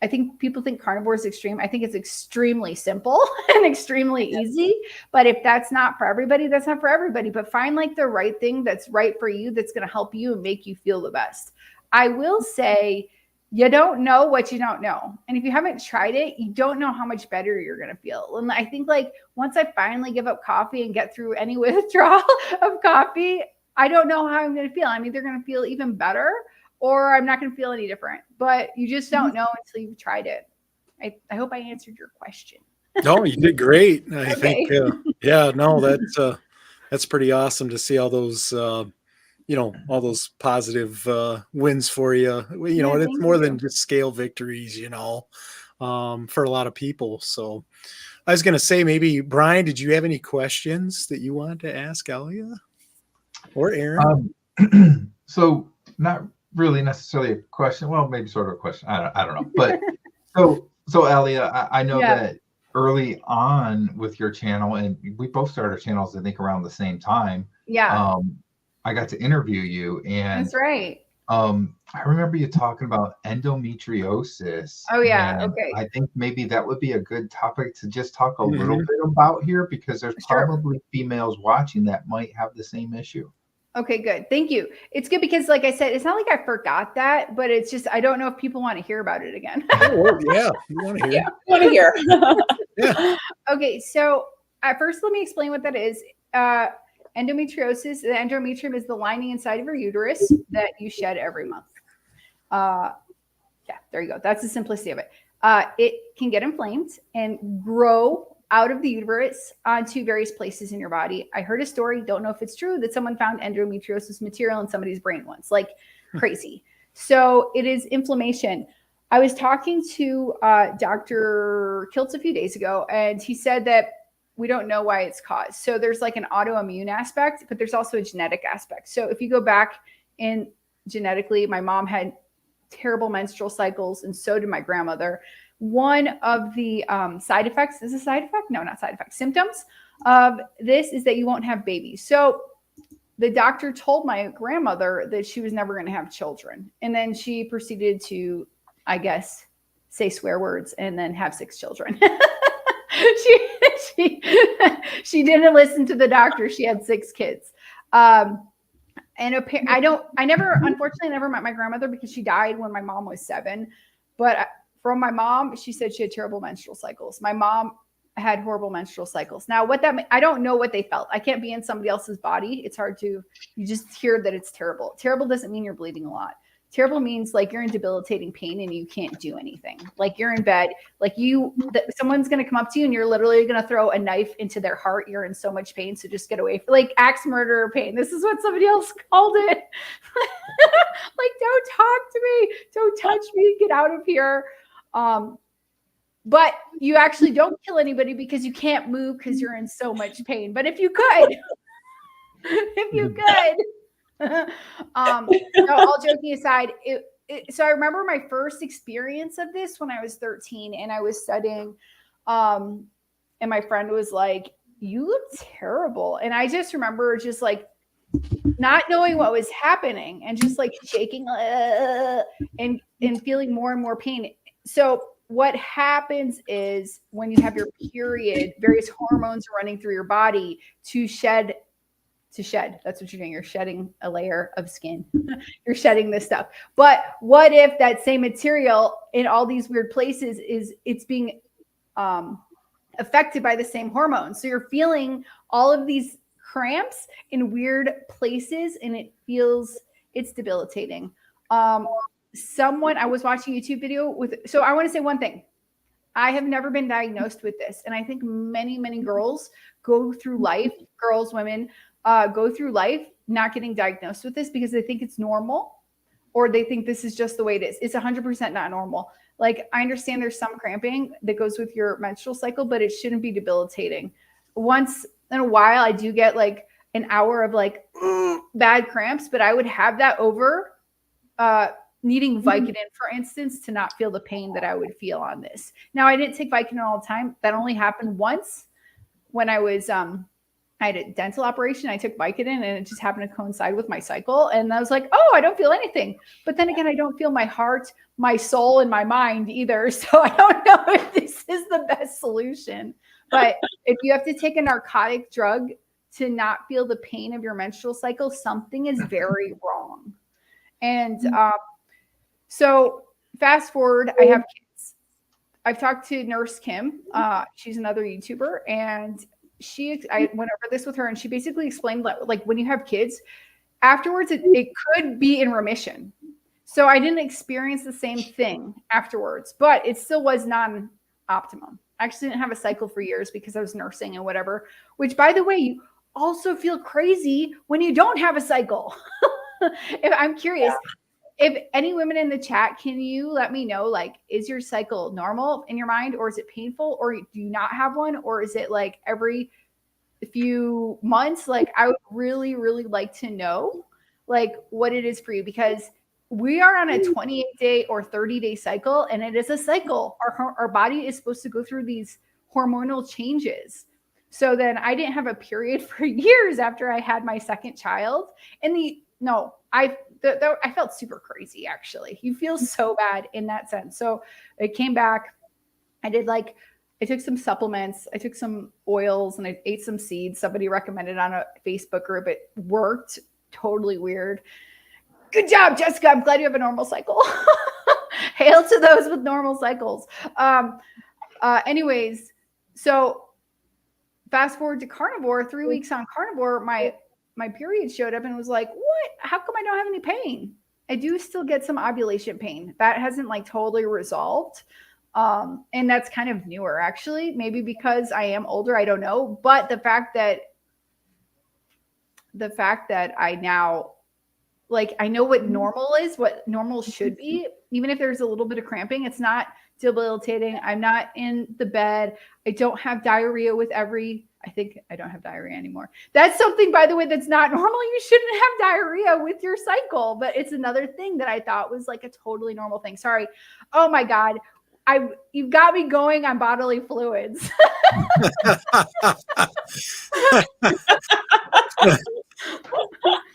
I think people think carnivore is extreme. I think it's extremely simple and extremely easy. But if that's not for everybody, that's not for everybody. But find like the right thing that's right for you, that's going to help you and make you feel the best. I will say, you don't know what you don't know. And if you haven't tried it, you don't know how much better you're going to feel. And I think like once I finally give up coffee and get through any withdrawal of coffee, I don't know how I'm going to feel. I'm either going to feel even better or I'm not going to feel any different. But you just don't know until you've tried it. I hope I answered your question. No, you did great. I Okay. think, that's pretty awesome to see all those, all those positive wins for you. And it's more than just scale victories, for a lot of people. So I was going to say, maybe Brian, did you have any questions that you wanted to ask Alia or Aaron? So not really necessarily a question. Well, maybe sort of a question. I don't know. But so Alia, I know that early on with your channel, and we both started our channels, I think around the same time. Yeah. I got to interview you, and that's right. I remember you talking about endometriosis. Oh yeah. And Okay. I think maybe that would be a good topic to just talk a little bit about here, because there's probably females watching that might have the same issue. Okay, good. Thank you. It's good because, like I said, it's not like I forgot that, but it's just I don't know if people want to hear about it again. Oh, yeah, you want to hear? Yeah, I want to hear. Yeah. Okay, so first, let me explain what that is. Endometriosis. The endometrium is the lining inside of your uterus that you shed every month. Yeah, there you go. That's the simplicity of it. It can get inflamed and grow out of the uterus onto various places in your body. I heard a story, don't know if it's true, that someone found endometriosis material in somebody's brain once, like crazy. So it is inflammation. I was talking to Dr. Kiltz a few days ago, and he said that we don't know why it's caused. So there's like an autoimmune aspect, but there's also a genetic aspect. So if you go back in genetically, my mom had terrible menstrual cycles, and so did my grandmother. One of the side effects is a side effect? No, not side effect. Symptoms of this is that you won't have babies. So the doctor told my grandmother that she was never going to have children. And then she proceeded to, I guess, say swear words and then have 6 children. she didn't listen to the doctor. She had 6 kids. And unfortunately, I never met my grandmother because she died when my mom was 7. But from my mom, she said she had terrible menstrual cycles. My mom had horrible menstrual cycles. Now, I don't know what they felt. I can't be in somebody else's body. It's hard to, you just hear that it's terrible. Terrible doesn't mean you're bleeding a lot. Terrible means like you're in debilitating pain and you can't do anything. Like you're in bed, like someone's going to come up to you and you're literally going to throw a knife into their heart. You're in so much pain. So just get away. Like axe murderer pain. This is what somebody else called it. Like, don't talk to me. Don't touch me. Get out of here. But you actually don't kill anybody because you can't move because you're in so much pain. But if you could, no, all joking aside, so I remember my first experience of this when I was 13 and I was studying, and my friend was like, "You look terrible." And I just remember just like not knowing what was happening and just like shaking and feeling more and more pain. So what happens is when you have your period, various hormones are running through your body to shed. That's what you're doing. You're shedding a layer of skin. You're shedding this stuff. But what if that same material in all these weird places it's being affected by the same hormones? So you're feeling all of these cramps in weird places and it's debilitating. I was watching a YouTube video so I want to say one thing. I have never been diagnosed with this. And I think many, many girls go through life, women, go through life not getting diagnosed with this because they think it's normal or they think this is just the way it is. It's 100% not normal. Like I understand there's some cramping that goes with your menstrual cycle, but it shouldn't be debilitating. Once in a while, I do get like an hour of like bad cramps, but I would have that over needing Vicodin, for instance, to not feel the pain that I would feel on this. Now, I didn't take Vicodin all the time. That only happened once when I was I had a dental operation. I took Vicodin and it just happened to coincide with my cycle. And I was like, oh, I don't feel anything. But then again, I don't feel my heart, my soul, and my mind either. So I don't know if this is the best solution. But if you have to take a narcotic drug to not feel the pain of your menstrual cycle, something is very wrong. And so fast forward, I have kids. I've talked to Nurse Kim. She's another YouTuber. And I went over this with her and she basically explained like when you have kids, afterwards it could be in remission. So I didn't experience the same thing afterwards, but it still was non-optimum. I actually didn't have a cycle for years because I was nursing and whatever, which by the way, you also feel crazy when you don't have a cycle. I'm curious. If any women in the chat, can you let me know, like, is your cycle normal in your mind or is it painful or do you not have one? Or is it like every few months? Like, I would really, really like to know like what it is for you because we are on a 28-day or 30-day cycle and it is a cycle. Our body is supposed to go through these hormonal changes. So then I didn't have a period for years after I had my second child. I felt super crazy, actually. You feel so bad in that sense. So it came back. I took some supplements. I took some oils and I ate some seeds. Somebody recommended on a Facebook group. It worked. totally weird. Good job, Jessica. I'm glad you have a normal cycle. Hail to those with normal cycles. Anyways, so fast forward to carnivore, 3 weeks on carnivore, my period showed up and was like, what? How come I don't have any pain? I do still get some ovulation pain. That hasn't like totally resolved. And that's kind of newer actually, maybe because I am older, I don't know. But the fact that I now, like, I know what normal is, what normal should be, even if there's a little bit of cramping, it's not debilitating. I'm not in the bed. I don't have diarrhea with I think I don't have diarrhea anymore. That's something, by the way, that's not normal. You shouldn't have diarrhea with your cycle, but it's another thing that I thought was like a totally normal thing. Sorry. Oh my God. You've got me going on bodily fluids.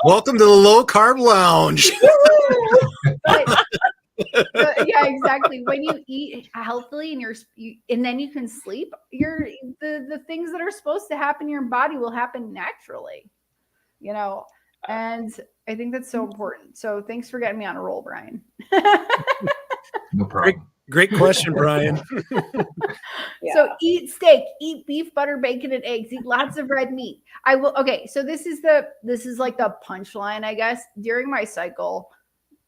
Welcome to the Low Carb Lounge. But yeah, exactly. When you eat healthily and then you can sleep, the things that are supposed to happen in your body will happen naturally, you know. And I think that's so important. So thanks for getting me on a roll, Brian. No problem. Great question, Brian. Yeah. So eat steak, eat beef, butter, bacon, and eggs, eat lots of red meat. I will. Okay. So this is like the punchline, I guess. During my cycle,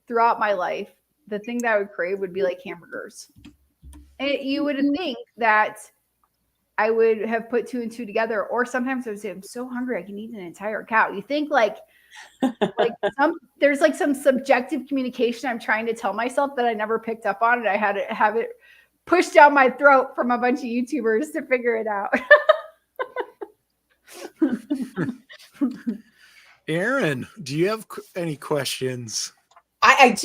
throughout my life, the thing that I would crave would be like hamburgers. And you would think that I would have put 2 and 2 together, or sometimes I would say, I'm so hungry, I can eat an entire cow. You think there's like some subjective communication I'm trying to tell myself that I never picked up on, and I had to have it pushed down my throat from a bunch of YouTubers to figure it out. Aaron, do you have any questions? I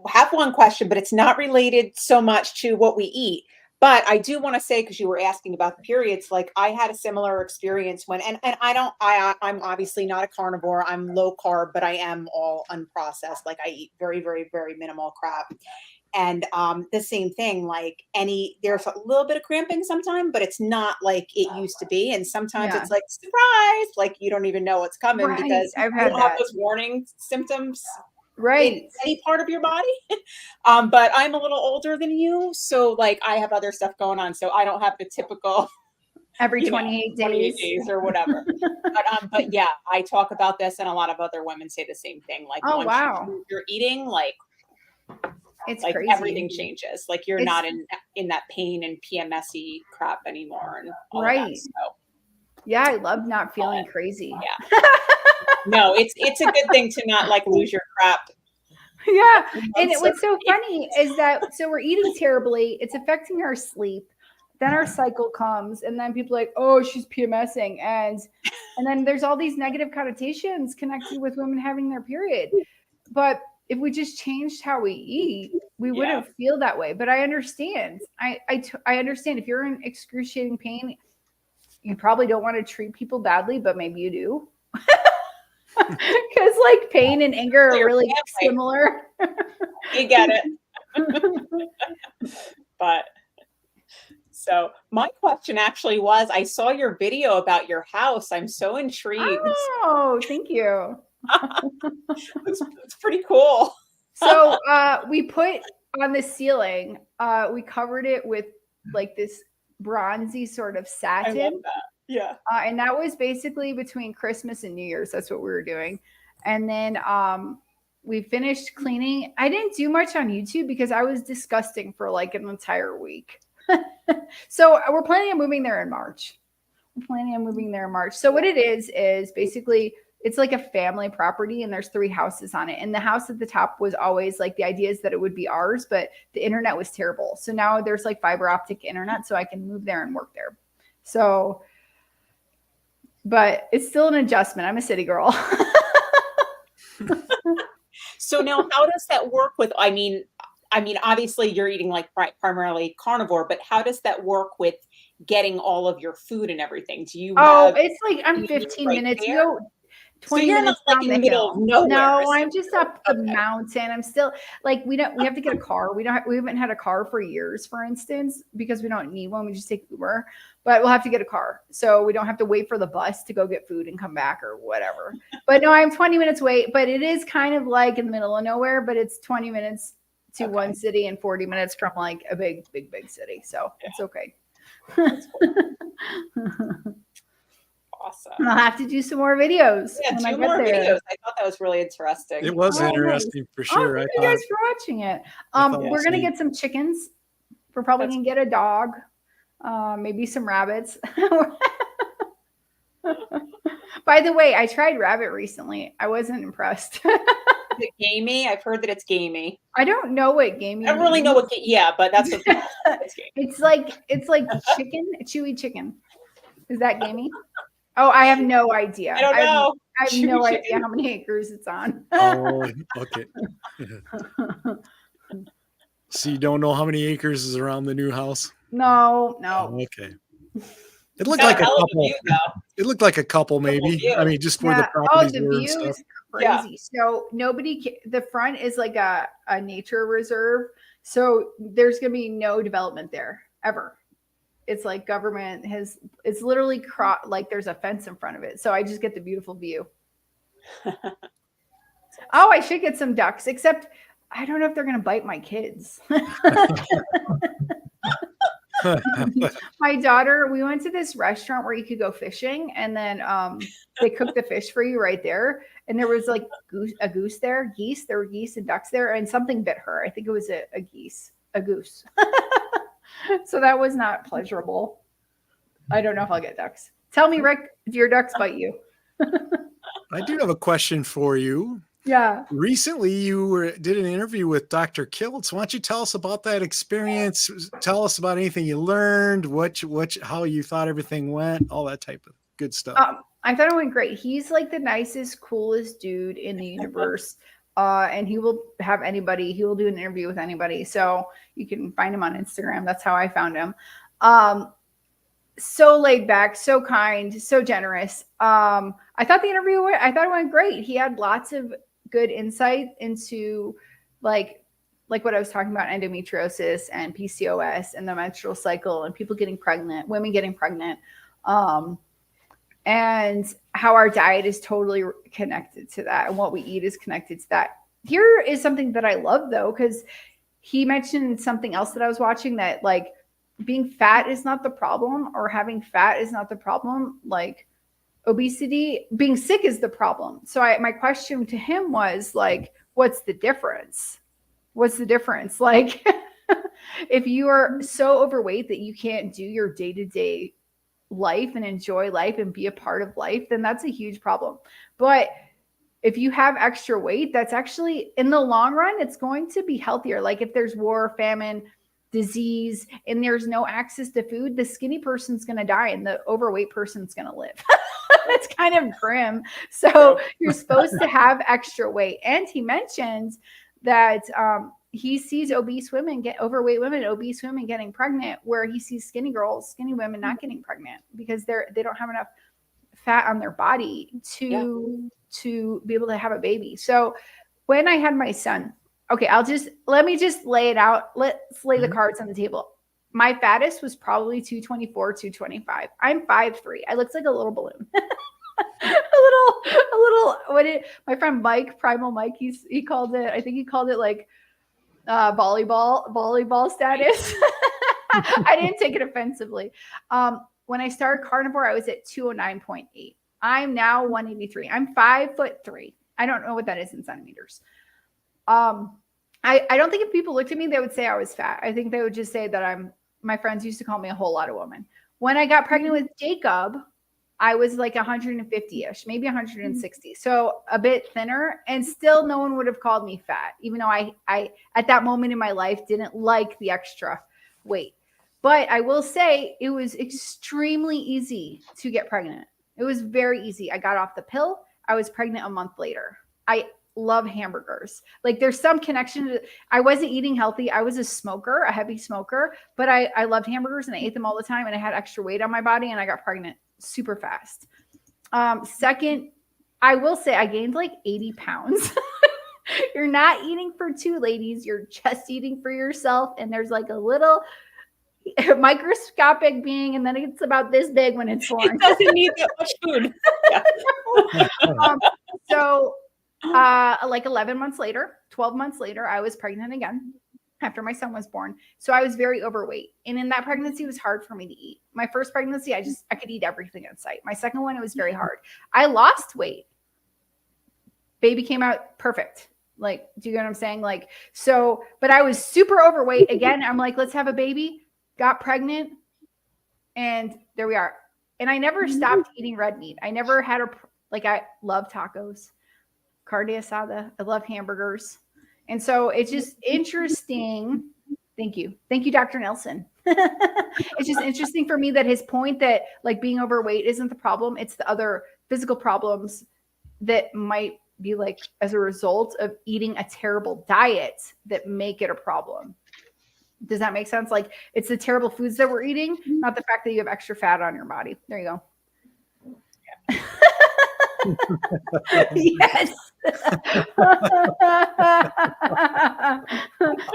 have one question, but it's not related so much to what we eat. But I do want to say, because you were asking about the periods, like I had a similar experience when, and I'm obviously not a carnivore. I'm low carb, but I am all unprocessed. Like I eat very, very, very minimal crap. And the same thing, like there's a little bit of cramping sometimes, but it's not like it used to be. And sometimes it's like, surprise, like you don't even know what's coming because I've you had don't have those warning symptoms. Right. In any part of your body. But I'm a little older than you. So like I have other stuff going on. So I don't have the typical every 28 days or whatever. But yeah, I talk about this and a lot of other women say the same thing. Like once you're eating, like it's like crazy. everything changes. Like you're not in that pain and PMS-y crap anymore. And all of that, so. Yeah, I love not feeling crazy. Yeah. No, it's a good thing to not like lose your crap. Yeah. And what's so funny is that, so we're eating terribly. It's affecting our sleep. Then our cycle comes and then people are like, oh, she's PMSing. And then there's all these negative connotations connected with women having their period. But if we just changed how we eat, we wouldn't feel that way. But I understand. I understand if you're in excruciating pain, you probably don't want to treat people badly, but maybe you do. Because like pain and anger are really similar. You get it. But so my question actually was, I saw your video about your house. I'm so intrigued. Oh, thank you. It's pretty cool. So we put on the ceiling, we covered it with like this bronzy sort of satin. I love that. Yeah. And that was basically between Christmas and New Year's. That's what we were doing. And then we finished cleaning. I didn't do much on YouTube because I was disgusting for like an entire week. So we're planning on moving there in March. So what it is basically it's like a family property and there's 3 houses on it. And the house at the top was always like the idea is that it would be ours, but the internet was terrible. So now there's like fiber optic internet so I can move there and work there. So but it's still an adjustment. I'm a city girl. So now how does that work with, I mean, obviously you're eating like primarily carnivore, but how does that work with getting all of your food and everything? Do you have, it's like I'm 15 minutes. So 20 you're not minutes like down in the the middle of hill. nowhere. No, I'm just up the Okay. mountain. I'm still like, we have to get a car. We haven't had a car for years, for instance, because we don't need one. We just take Uber, but we'll have to get a car. So we don't have to wait for the bus to go get food and come back or whatever. But no, I'm 20 minutes wait, but it is kind of like in the middle of nowhere, but it's 20 minutes to Okay. one city and 40 minutes from like a big city. So it's okay. Awesome. I'll have to do some more videos. Yeah, when I 2 get more there. videos. I thought that was really interesting. It was Oh, nice. interesting for Oh, sure. thank I you thought guys for watching it. I thought it We're was gonna neat. get some chickens. We're probably That's- gonna get a dog. Maybe some rabbits. By the way, I tried rabbit recently. I wasn't impressed. Is it gamey? I've heard that it's gamey. I don't know what game you I don't really know what. Yeah, but that's what it's gamey. it's like chicken, chewy chicken. Is that gamey? Oh, I have no idea. I don't know. I have Chewy no chicken. idea how many acres it's on. Oh, okay. So you don't know how many acres is around the new house? No. Oh, okay. It looked Got like a a hell of a couple. view, though. It looked like a couple, maybe. view. I mean, just where the Yeah. Oh, properties the were and view stuff. is Yeah. crazy. So the front is like a nature reserve. So there's gonna be no development there ever. It's like government it's literally like there's a fence in front of it. So I just get the beautiful view. Oh, I should get some ducks, except I don't know if they're gonna bite my kids. My daughter, we went to this restaurant where you could go fishing, and then they cooked the fish for you right there. And there was like geese. There were geese and ducks there, and something bit her. I think it was a goose. So that was not pleasurable. I don't know if I'll get ducks. Tell me, Rick, do your ducks bite you? I do have a question for you. Yeah. Recently, you did an interview with Dr. Kiltz. Why don't you tell us about that experience? Tell us about anything you learned, how you thought everything went, all that type of good stuff. I thought it went great. He's like the nicest, coolest dude in the universe. And he will do an interview with anybody. So you can find him on Instagram. That's how I found him. So laid back, so kind, so generous. I thought it went great. He had lots of good insight into like what I was talking about, endometriosis and PCOS and the menstrual cycle and women getting pregnant. And how our diet is totally connected to that, and what we eat is connected to that. Here is something that I love though, because he mentioned something else that I was watching, that like being fat is not the problem, or having fat is not the problem. Like obesity, being sick is the problem. So my question to him was like, what's the difference? Like, if you are so overweight that you can't do your day-to-day life and enjoy life and be a part of life, then that's a huge problem. But if you have extra weight, that's actually in the long run, it's going to be healthier. Like if there's war, famine, disease, and there's no access to food, the skinny person's going to die and the overweight person's going to live. It's kind of grim. So you're supposed to have extra weight. And he mentioned that he sees obese women overweight women, obese women getting pregnant, where he sees skinny women not getting pregnant because they don't have enough fat on their body to be able to have a baby. So when I had my son, okay, let me just lay it out. Let's lay the cards on the table. My fattest was probably 224, 225. I'm 5'3". I looked like a little balloon. My friend Mike, Primal Mike, he called it, I think he called it like volleyball status. I didn't take it offensively. When I started carnivore, I was at 209.8. I'm now 183. I'm 5'3". I don't know what that is in centimeters. I don't think if people looked at me, they would say I was fat. I think they would just say that my friends used to call me a whole lot of woman. When I got pregnant with Jacob, I was like 150-ish, maybe 160. So a bit thinner, and still no one would have called me fat, even though I at that moment in my life didn't like the extra weight. But I will say it was extremely easy to get pregnant. It was very easy. I got off the pill. I was pregnant a month later. I love hamburgers. Like there's some connection. I wasn't eating healthy. I was a heavy smoker, but I loved hamburgers and I ate them all the time, and I had extra weight on my body and I got pregnant super fast. Second I will say I gained like 80 pounds. You're not eating for two, ladies. You're just eating for yourself. And there's like a little microscopic being, and then it's about this big when it's born. It doesn't need that much food. Yeah. So like 11 months later, 12 months later, I was pregnant again after my son was born. So I was very overweight. And in that pregnancy, it was hard for me to eat. My first pregnancy, I could eat everything in sight. My second one, it was very hard. I lost weight. Baby came out perfect. Like, do you get what I'm saying? Like, so, but I was super overweight. Again, I'm like, let's have a baby. Got pregnant. And there we are. And I never stopped eating red meat. I never had I love tacos, carne asada. I love hamburgers. And so it's just interesting. Thank you. Thank you, Dr. Nelson. It's just interesting for me that his point that like being overweight isn't the problem. It's the other physical problems that might be like as a result of eating a terrible diet that make it a problem. Does that make sense? Like it's the terrible foods that we're eating, not the fact that you have extra fat on your body. There you go. Yes.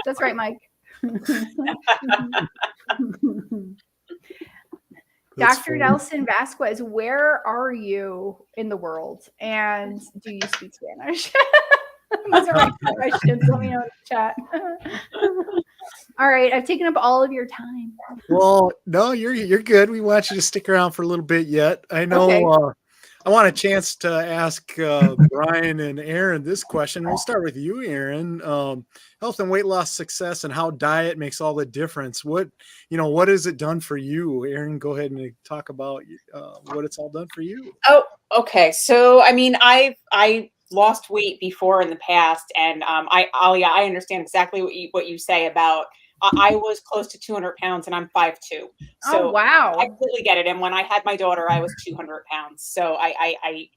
That's right, Mike. Dr. Nelson Vasquez, where are you in the world? And do you speak Spanish? Those are my questions. Let me know in the chat. All right, I've taken up all of your time. Well, no, you're good. We want you to stick around for a little bit yet. I know. Okay. I want a chance to ask Brian and Aaron this question. We'll start with you, Aaron. Health and weight loss success and how diet makes all the difference. What has it done for you? Aaron, go ahead and talk about what it's all done for you. Oh, okay. So, I mean, I lost weight before in the past, and Alia, I understand exactly what you say about. I was close to 200 pounds and I'm 5'2". So oh, wow. I completely get it. And when I had my daughter, I was 200 pounds. So I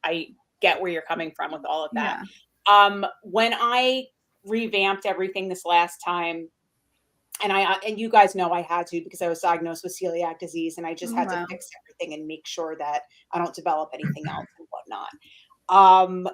get where you're coming from with all of that. Yeah. When I revamped everything this last time, and you guys know I had to because I was diagnosed with celiac disease, and I just had to fix everything and make sure that I don't develop anything else and whatnot.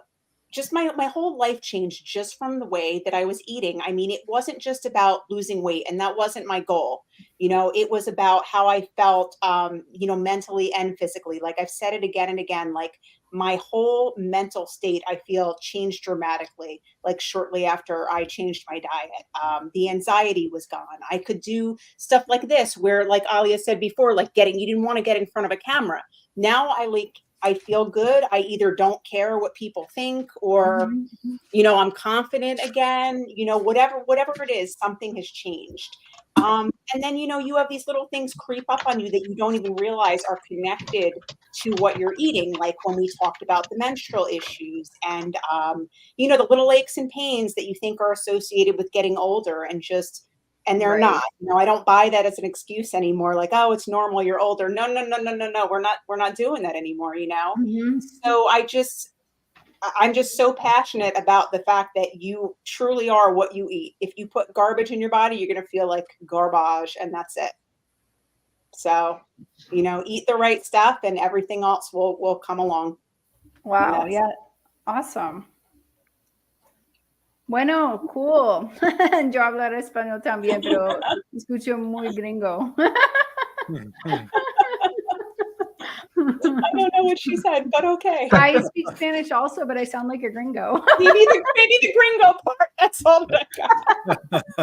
Just my whole life changed just from the way that I was eating. I mean, it wasn't just about losing weight, and that wasn't my goal. It was about how I felt, mentally and physically. Like I've said it again and again, like my whole mental state, I feel changed dramatically, like shortly after I changed my diet. The anxiety was gone. I could do stuff like this where, like Alia said before, like you didn't want to get in front of a camera. Now I feel good. I either don't care what people think or, I'm confident again, whatever it is, something has changed. And then, you have these little things creep up on you that you don't even realize are connected to what you're eating. Like when we talked about the menstrual issues and, the little aches and pains that you think are associated with getting older and they're not. I don't buy that as an excuse anymore. Like, oh, it's normal. You're older. No. We're not doing that anymore. So I'm just so passionate about the fact that you truly are what you eat. If you put garbage in your body, you're going to feel like garbage, and that's it. So, eat the right stuff, and everything else will come along. Wow. Yeah. Awesome. Bueno, cool. Yo hablar español también, pero escucho muy gringo. I don't know what she said, but okay. I speak Spanish also, but I sound like a gringo. Maybe the gringo part. That's all that I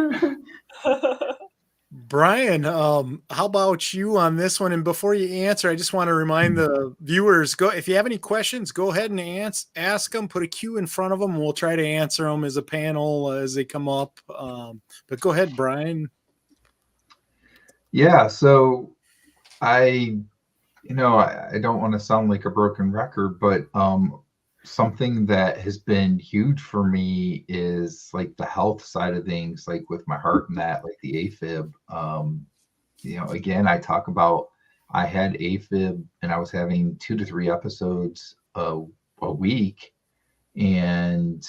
got. Brian, how about you on this one? And before you answer, I just want to remind the viewers, if you have any questions, go ahead and ask them, put a Q in front of them. We'll try to answer them as a panel as they come up. But go ahead, Brian. Yeah. So I don't want to sound like a broken record, but something that has been huge for me is like the health side of things, like with my heart and that, like the AFib. Again, I talk about I had AFib and I was having 2 to 3 episodes a week. And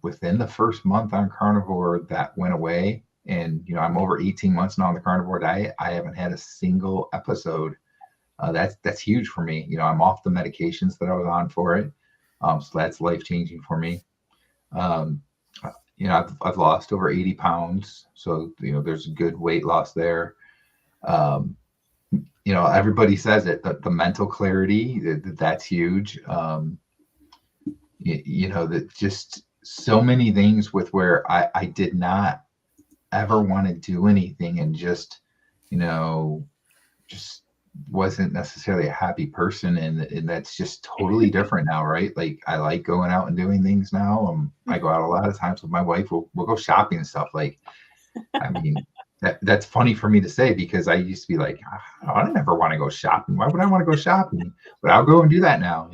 within the first month on carnivore, that went away. And, I'm over 18 months now on the carnivore diet. I haven't had a single episode. That's huge for me. I'm off the medications that I was on for it. So that's life changing for me. I've lost over 80 pounds. So, there's a good weight loss there. Everybody says it, the mental clarity, that's huge. That just so many things with where I did not ever want to do anything and just wasn't necessarily a happy person, and that's just totally different now, right? Like, I like going out and doing things now. I go out a lot of times with my wife. We'll go shopping and stuff. Like, I mean, that's funny for me to say, because I used to be like, I never want to go shopping. Why would I want to go shopping? But I'll go and do that now.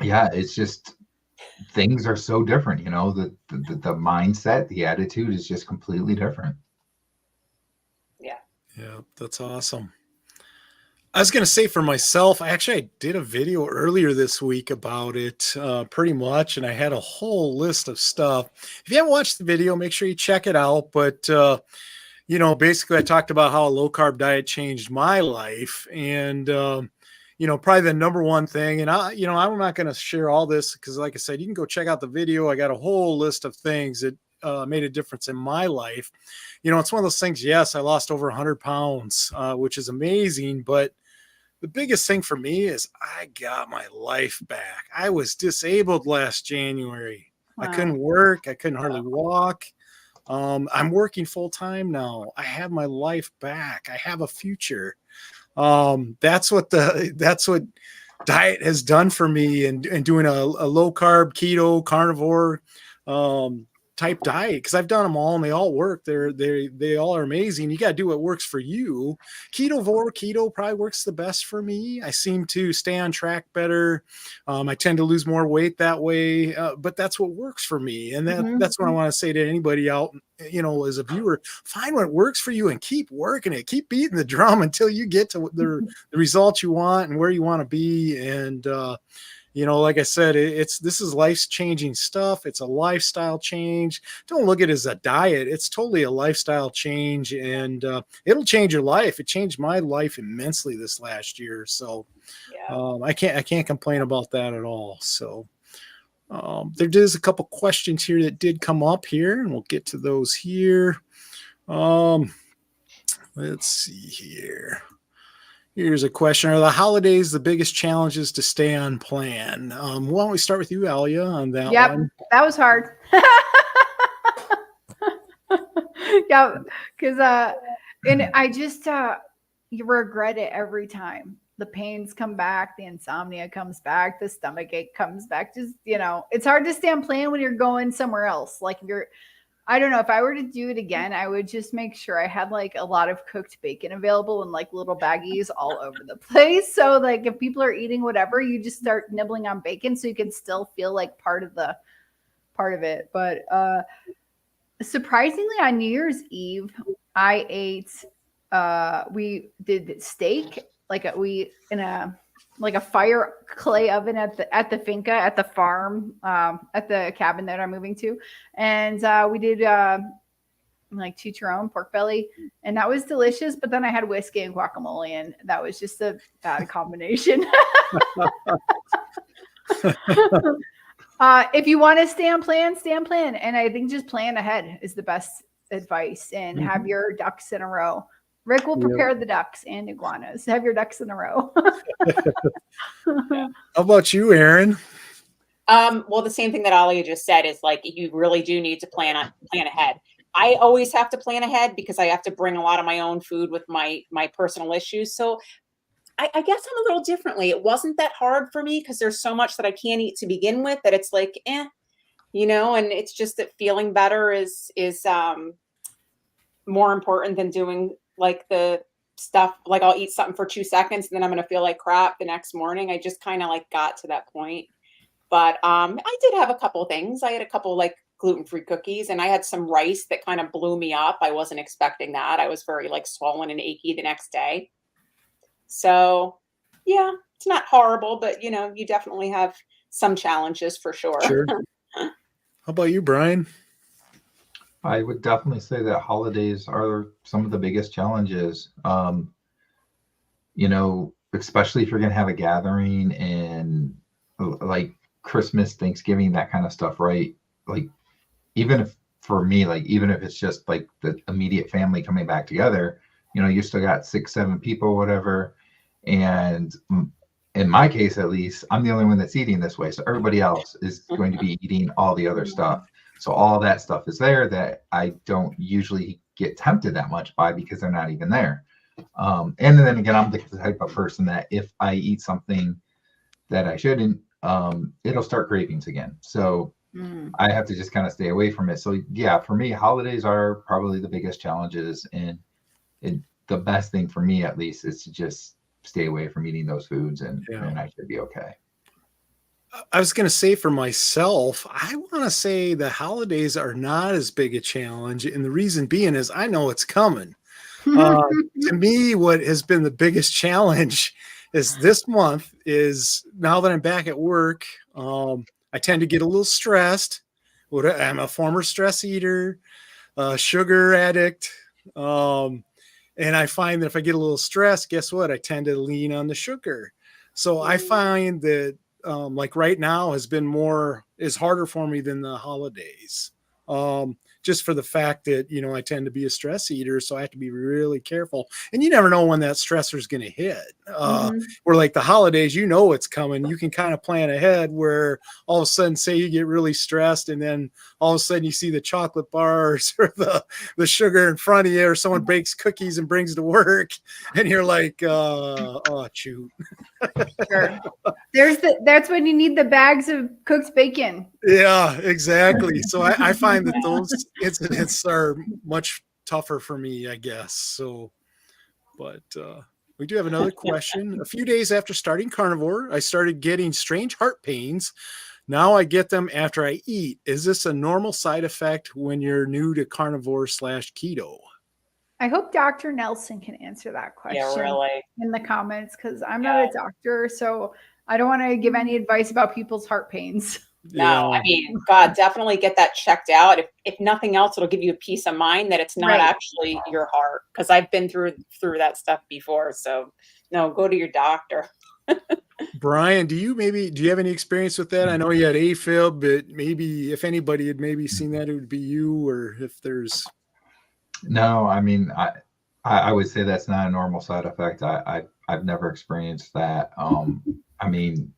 Yeah, it's just, things are so different. The mindset, the attitude is just completely different. Yeah, that's awesome. I was going to say, for myself, I did a video earlier this week about it, pretty much, and I had a whole list of stuff. If you haven't watched the video, make sure you check it out. But, basically I talked about how a low carb diet changed my life, and, probably the number one thing, and I'm not going to share all this because, like I said, you can go check out the video. I got a whole list of things that made a difference in my life. It's one of those things. Yes, I lost over 100 pounds, which is amazing. But the biggest thing for me is I got my life back. I was disabled last January. Wow. I couldn't work. I couldn't hardly walk. I'm working full time now. I have my life back. I have a future. That's what diet has done for me, and doing a low carb, keto, carnivore, type diet, because I've done them all and they all work. They all are amazing. You got to do what works for you. Keto probably works the best for me. I seem to stay on track better. I tend to lose more weight that way, but that's what works for me. And that's what I want to say to anybody out, as a viewer. Find what works for you and keep working it. Keep beating the drum until you get to the results you want and where you want to be. And like I said, this is life changing stuff. It's a lifestyle change. Don't look at it as a diet. It's totally a lifestyle change, and it'll change your life. It changed my life immensely this last year. So I can't complain about that at all. So there is a couple questions here that did come up here, and we'll get to those here. Let's see here. Here's a question. Are the holidays the biggest challenges to stay on plan? Why don't we start with you, Alia, on that one? That was hard. Yeah, because and I just you regret it every time. The pains come back, the insomnia comes back, the stomach ache comes back. Just, it's hard to stay on plan when you're going somewhere else. Like, I don't know, if I were to do it again, I would just make sure I had like a lot of cooked bacon available in like little baggies all over the place. So like, if people are eating whatever, you just start nibbling on bacon so you can still feel like part of it. But surprisingly, on New Year's Eve, I ate, we did steak, like a fire clay oven at the finca, at the farm, at the cabin that I'm moving to. And we did like chicharron, pork belly, and that was delicious. But then I had whiskey and guacamole, and that was just a bad combination. If you want to stay on plan. And I think just plan ahead is the best advice, and have your ducks in a row. Rick will prepare the ducks and iguanas. Have your ducks in a row. How about you, Aaron? Well, the same thing that Alia just said is like, you really do need to plan ahead. I always have to plan ahead because I have to bring a lot of my own food with my personal issues. So I guess I'm a little differently. It wasn't that hard for me because there's so much that I can't eat to begin with that it's like, and it's just that feeling better is more important than doing like the stuff. Like, I'll eat something for 2 seconds and then I'm going to feel like crap the next morning. I just kind of like got to that point. But I did have a couple things. I had a couple like gluten-free cookies, and I had some rice that kind of blew me up. I wasn't expecting that. I was very like swollen and achy the next day. So yeah, it's not horrible, but you definitely have some challenges for sure. Sure. How about you, Brian? I would definitely say that holidays are some of the biggest challenges. especially if you're going to have a gathering and like Christmas, Thanksgiving, that kind of stuff, right? Like, even if for me, like, even if it's just like the immediate family coming back together, you still got 6, 7 people, whatever. And in my case, at least, I'm the only one that's eating this way. So everybody else is going to be eating all the other stuff. So all that stuff is there that I don't usually get tempted that much by because they're not even there. And then again, I'm the type of person that if I eat something that I shouldn't, it'll start cravings again. So I have to just kind of stay away from it. So yeah, for me, holidays are probably the biggest challenges, and the best thing for me, at least, is to just stay away from eating those foods, and I should be okay. I was going to say for myself, I want to say the holidays are not as big a challenge. And the reason being is I know it's coming. To me, what has been the biggest challenge is this month is now that I'm back at work, I tend to get a little stressed. I'm a former stress eater, sugar addict. And I find that if I get a little stressed, guess what? I tend to lean on the sugar. So I find that like right now is harder for me than the holidays. Just for the fact that, I tend to be a stress eater, so I have to be really careful. And you never know when that stressor is going to hit. Where like the holidays, it's coming. You can kind of plan ahead where all of a sudden, say you get really stressed and then all of a sudden you see the chocolate bars or the sugar in front of you, or someone bakes cookies and brings to work and you're like, oh, shoot. Sure. That's when you need the bags of cooked bacon. Yeah, exactly. So I find that those incidents are much tougher for me, I guess. So, but we do have another question. A few days after starting carnivore, I started getting strange heart pains. Now I get them after I eat. Is this a normal side effect when you're new to carnivore/keto? I hope Dr. Nelson can answer that question in the comments, because I'm not a doctor, so I don't want to give any advice about people's heart pains. No, I mean, God, definitely get that checked out. If nothing else, it'll give you a peace of mind that it's not actually your heart. Because I've been through that stuff before. So no, go to your doctor. Brian, do you have any experience with that? I know you had AFib, but maybe if anybody had maybe seen that, it would be you, or if there's. No, I mean, I would say that's not a normal side effect. I've never experienced that. I mean,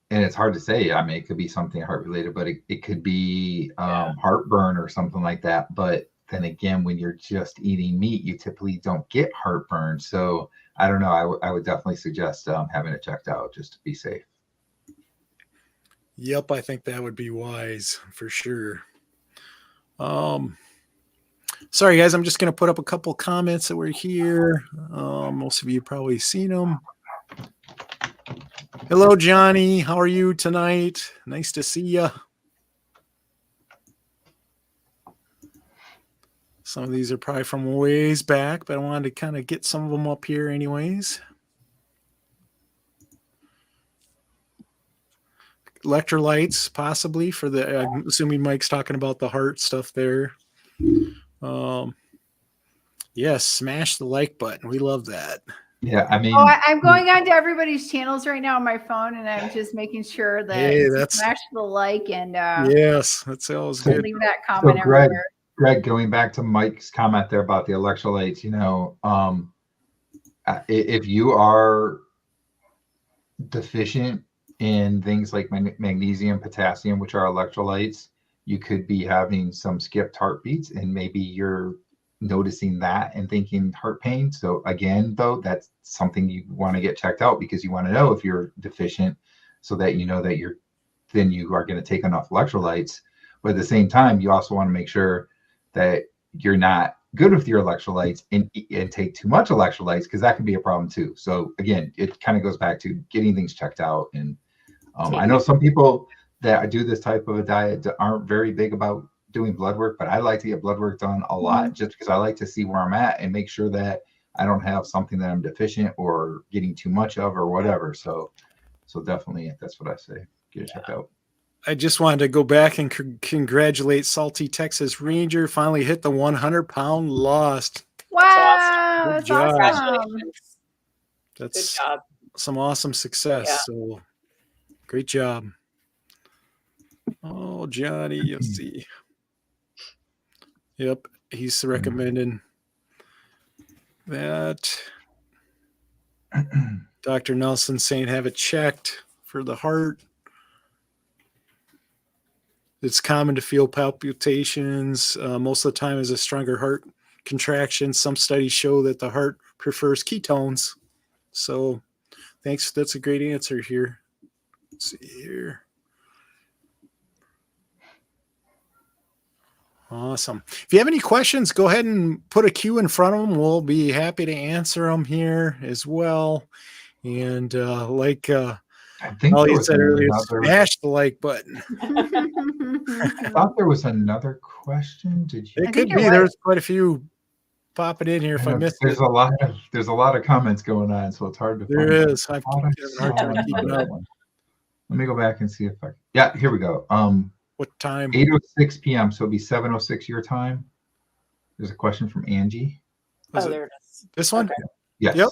and it's hard to say. I mean, it could be something heart related, but it could be heartburn or something like that. But then again, when you're just eating meat, you typically don't get heartburn. So I don't know. I would definitely suggest having it checked out just to be safe. Yep, I think that would be wise for sure. Sorry guys, I'm just going to put up a couple comments that were here. Most of you probably seen them. Hello, Johnny. How are you tonight? Nice to see you. Some of these are probably from ways back, but I wanted to kind of get some of them up here anyways. Electrolytes, possibly, I'm assuming Mike's talking about the heart stuff there. Yes, smash the like button. We love that. Yeah, I mean, I'm going on to everybody's channels right now on my phone, and I'm just making sure that smash the like and yes, that's always good. Leave that comment everywhere. Greg, going back to Mike's comment there about the electrolytes, if you are deficient in things like magnesium, potassium, which are electrolytes, you could be having some skipped heartbeats, and maybe you're noticing that and thinking heart pain. So again, though, that's something you want to get checked out, because you want to know if you're deficient, so that you know that you are going to take enough electrolytes. But at the same time, you also want to make sure that you're not good with your electrolytes and take too much electrolytes, because that can be a problem too. So again, it kind of goes back to getting things checked out. And I know some people that do this type of a diet aren't very big about doing blood work, but I like to get blood work done a lot, just because I like to see where I'm at and make sure that I don't have something that I'm deficient or getting too much of or whatever. So definitely, that's what I say. Get it checked out. I just wanted to go back and congratulate Salty Texas Ranger. Finally hit the 100-pound lost. Wow. Wow, Good that's job. awesome. Congratulations. Good That's job. some awesome success. Yeah. So great job. Oh, Johnny, you'll see. Yep, he's recommending that. Dr. Nelson saying have it checked for the heart. It's common to feel palpitations. Most of the time is a stronger heart contraction. Some studies show that the heart prefers ketones. So thanks. That's a great answer here. Let's see here. Awesome. If you have any questions, go ahead and put a Q in front of them. We'll be happy to answer them here as well. And like I think there Alia was said earlier, another. smash the like button. I thought there was another question. Did you? It I could think there be. was. There's quite a few popping in here if I missed There's it. a lot of comments going on, so it's hard to find. There is. I'm Thought I having a hard time saw keeping another up. one. Let me go back and see if I. Yeah, here we go. What time? 8:06 p.m. So it'll be 7:06 your time. There's a question from Angie. Was Oh, it there it is. this one? Okay. Yes. Yep.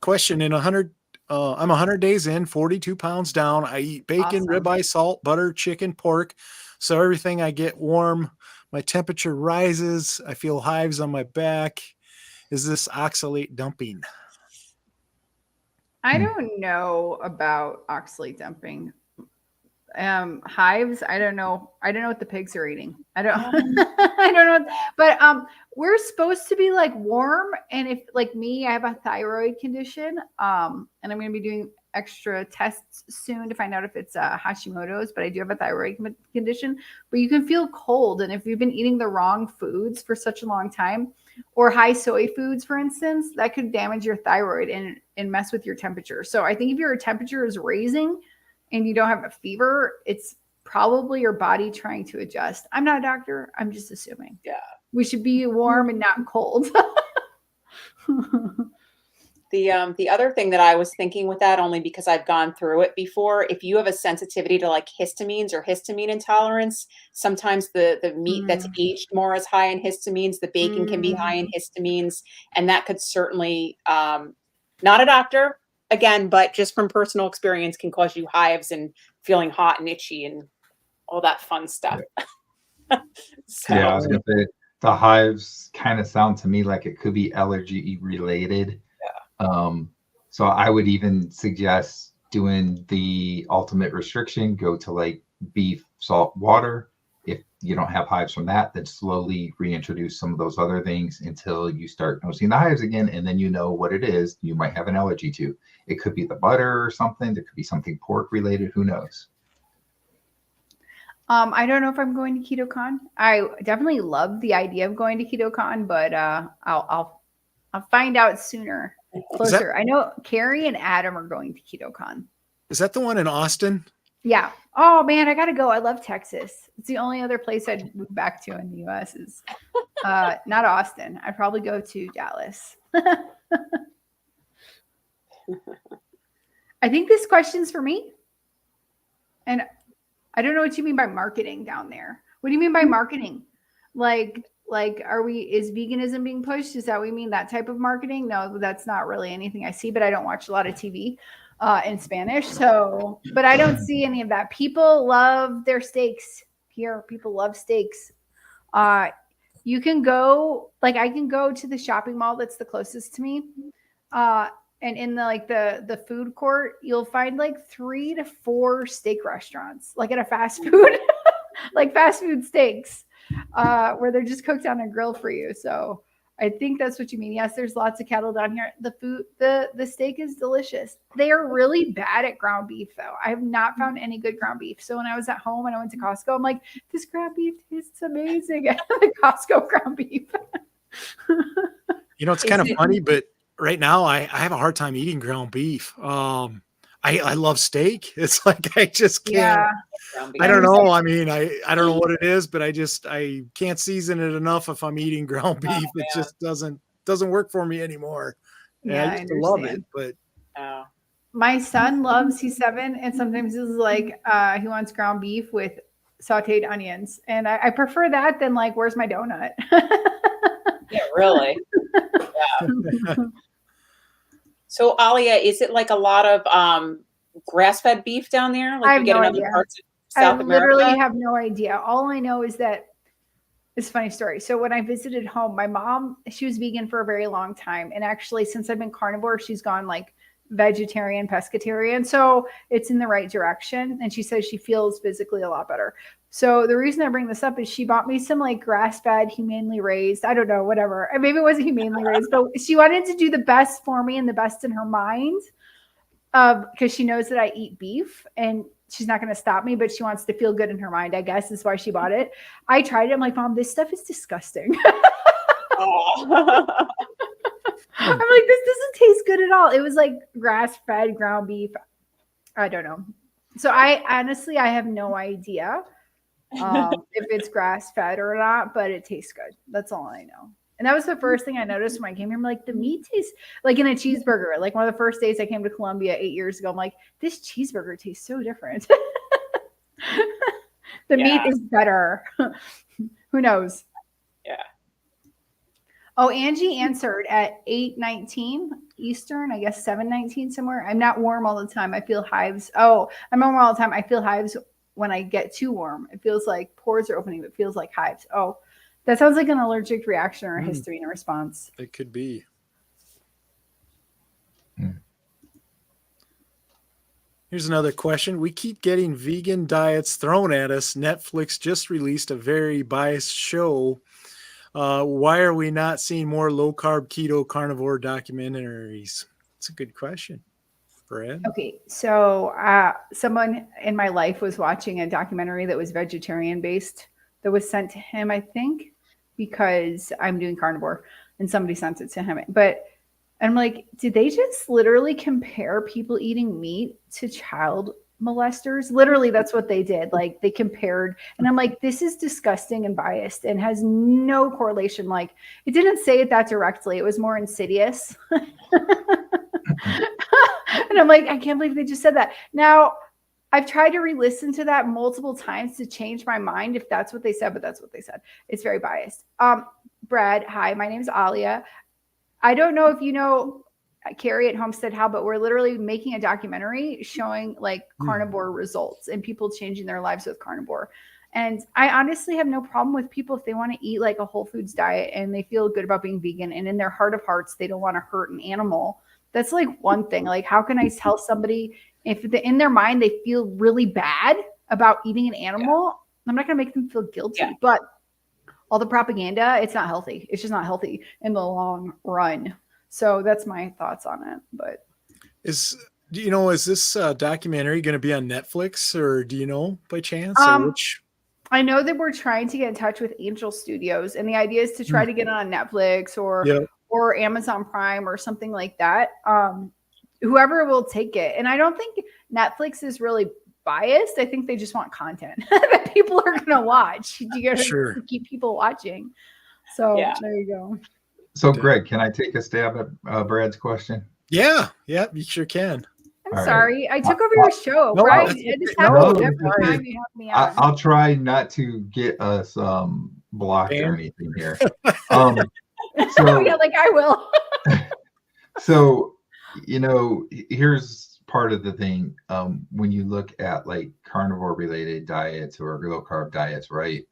Question in 100. I'm 100 days in, 42 pounds down. I eat bacon, Awesome. ribeye, salt, butter, chicken, pork. So everything I get warm. My temperature rises. I feel hives on my back. Is this oxalate dumping? I don't know about oxalate dumping. Hives, I don't know. I don't know what the pigs are eating. I don't I don't know. But we're supposed to be like warm. And if like me, I have a thyroid condition. And I'm gonna be doing extra tests soon to find out if it's Hashimoto's, but I do have a thyroid condition. But you can feel cold. And if you've been eating the wrong foods for such a long time, or high soy foods, for instance, that could damage your thyroid and mess with your temperature. So I think if your temperature is raising and you don't have a fever, it's probably your body trying to adjust. I'm not a doctor. I'm just assuming. Yeah. We should be warm and not cold. The other thing that I was thinking with that, only because I've gone through it before, if you have a sensitivity to like histamines or histamine intolerance, sometimes the meat that's aged more is high in histamines, the bacon can be high in histamines, and that could certainly, not a doctor, again, but just from personal experience, can cause you hives and feeling hot and itchy and all that fun stuff. So, Yeah, I was gonna say the hives kind of sound to me like it could be allergy related. So I would even suggest doing the ultimate restriction, go to like beef, salt, water. If you don't have hives from that, then slowly reintroduce some of those other things until you start noticing the hives again. And then you know what it is you might have an allergy to. It could be the butter or something. There could be something pork related. Who knows? I don't know if I'm going to KetoCon. I definitely love the idea of going to KetoCon, but I'll find out sooner. Closer. I know Carrie and Adam are going to KetoCon. Is that the one in Austin? Yeah. Oh man, I gotta go. I love Texas. It's the only other place I'd move back to in the US is not Austin. I'd probably go to Dallas. I think this question's for me. And I don't know what you mean by marketing down there. What do you mean by marketing? Like is veganism being pushed? Is that what you mean? That type of marketing? No, that's not really anything I see, but I don't watch a lot of TV in Spanish. So, but I don't see any of that. People love their steaks here. People love steaks. You can go, like I can go to the shopping mall that's the closest to me. And in the food court, you'll find like 3 to 4 steak restaurants, like at a fast food, like fast food steaks. Where they're just cooked on a grill for you. So I think that's what you mean. Yes, there's lots of cattle down here. The steak is delicious. They are really bad at ground beef though. I have not found any good ground beef. So when I was at home and I went to Costco, I'm like, this ground beef tastes amazing. The Costco ground beef. You know, it's kind of funny, but right now I have a hard time eating ground beef. I love steak. It's like I just can't. Yeah. I don't know. I mean, I don't know what it is, but I can't season it enough if I'm eating ground beef. It just doesn't work for me anymore. Yeah, I used to love it, but my son loves, he's 7, and sometimes he's like he wants ground beef with sauteed onions. And I prefer that than like, where's my donut? yeah, really. So Alia, is it like a lot of grass-fed beef down there? I Like have you get no in other idea. parts of I South literally America? have no idea. All I know is that it's a funny story. So when I visited home, my mom, she was vegan for a very long time. And actually, since I've been carnivore, she's gone like vegetarian, pescatarian. So it's in the right direction. And she says she feels physically a lot better. So the reason I bring this up is she bought me some like grass-fed, humanely raised, I don't know, whatever. Maybe it wasn't humanely raised, but she wanted to do the best for me and the best in her mind. Because she knows that I eat beef and she's not going to stop me, but she wants to feel good in her mind, I guess is why she bought it. I tried it. I'm like, Mom, this stuff is disgusting. Oh. I'm like, this doesn't taste good at all. It was like grass-fed ground beef. I don't know. So I honestly, I have no idea if it's grass-fed or not, but it tastes good. That's all I know. And that was the first thing I noticed when I came here. I'm like, the meat tastes like in a cheeseburger. Like one of the first days I came to Colombia 8 years ago, I'm like, this cheeseburger tastes so different. The meat is better. Who knows? Yeah. Oh, Angie answered at 8:19 Eastern, I guess 7:19 somewhere. I'm not warm all the time. I feel hives. Oh, I'm warm all the time. I feel hives when I get too warm. It feels like pores are opening, but it feels like hives. Oh, that sounds like an allergic reaction or a history and response. It could be. Here's another question. We keep getting vegan diets thrown at us. Netflix just released a very biased show. Why are we not seeing more low carb, keto, carnivore documentaries? It's a good question, Brad. Okay, so someone in my life was watching a documentary that was vegetarian based that was sent to him, I think, because I'm doing carnivore, and somebody sent it to him. But I'm like, did they just literally compare people eating meat to child molesters? Literally, that's what they did. Like they compared, and I'm like, this is disgusting and biased and has no correlation. Like it didn't say it that directly. It was more insidious. And I'm like, I can't believe they just said that. Now, I've tried to re-listen to that multiple times to change my mind if that's what they said, but that's what they said. It's very biased. Brad, hi, my name is Alia. I don't know if you know Carrie at Homestead How, but we're literally making a documentary showing like carnivore results and people changing their lives with carnivore. And I honestly have no problem with people if they want to eat like a whole foods diet and they feel good about being vegan and in their heart of hearts, they don't want to hurt an animal. That's like one thing. Like, how can I tell somebody if in their mind they feel really bad about eating an animal? I'm not going to make them feel guilty, but all the propaganda, it's not healthy. It's just not healthy in the long run. So that's my thoughts on it. But is this documentary going to be on Netflix, or do you know by chance? I know that we're trying to get in touch with Angel Studios, and the idea is to try to get it on Netflix or Amazon Prime or something like that. Whoever will take it. And I don't think Netflix is really biased. I think they just want content that people are going to watch. You got to keep people watching. So there you go. So Greg, can I take a stab at Brad's question? Yeah, you sure can. I'm sorry. I took over your show, right? This happens every time you have me on. I'll try not to get us blocked or anything here. So, like I will. So, here's part of the thing. When you look at like carnivore related diets or low carb diets, right?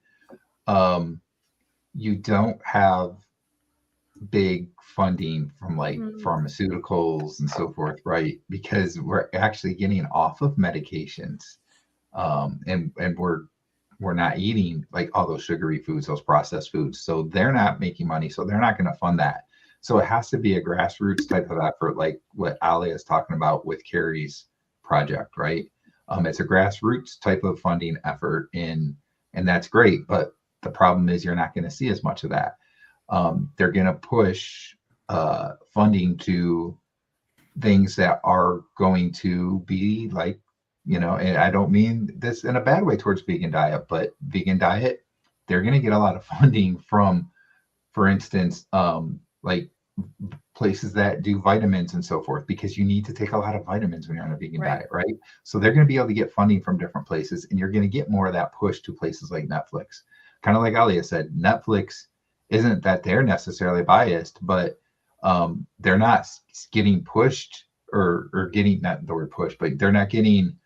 You don't have big funding from like pharmaceuticals and so forth, right? Because we're actually getting off of medications, and we're not eating like all those sugary foods, those processed foods. So they're not making money, so they're not going to fund that. So it has to be a grassroots type of effort, like what Alia is talking about with Carrie's project, right? It's a grassroots type of funding effort, and that's great. But the problem is you're not going to see as much of that. They're going to push funding to things that are going to be like, and I don't mean this in a bad way towards vegan diet, but vegan diet, they're going to get a lot of funding from, for instance, like places that do vitamins and so forth, because you need to take a lot of vitamins when you're on a vegan diet, right? So they're going to be able to get funding from different places, and you're going to get more of that push to places like Netflix. Kind of like Alia said, Netflix isn't that they're necessarily biased, but they're not getting pushed or getting, not the word push, but they're not getting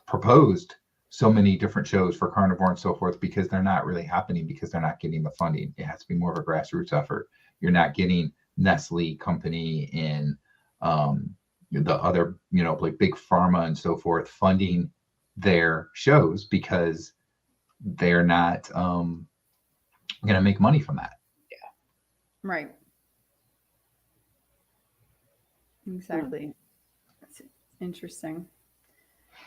proposed so many different shows for carnivore and so forth because they're not really happening because they're not getting the funding. It has to be more of a grassroots effort. You're not getting Nestle company and the other, like big pharma and so forth funding their shows because they're not going to make money from that. Right. Exactly. That's interesting.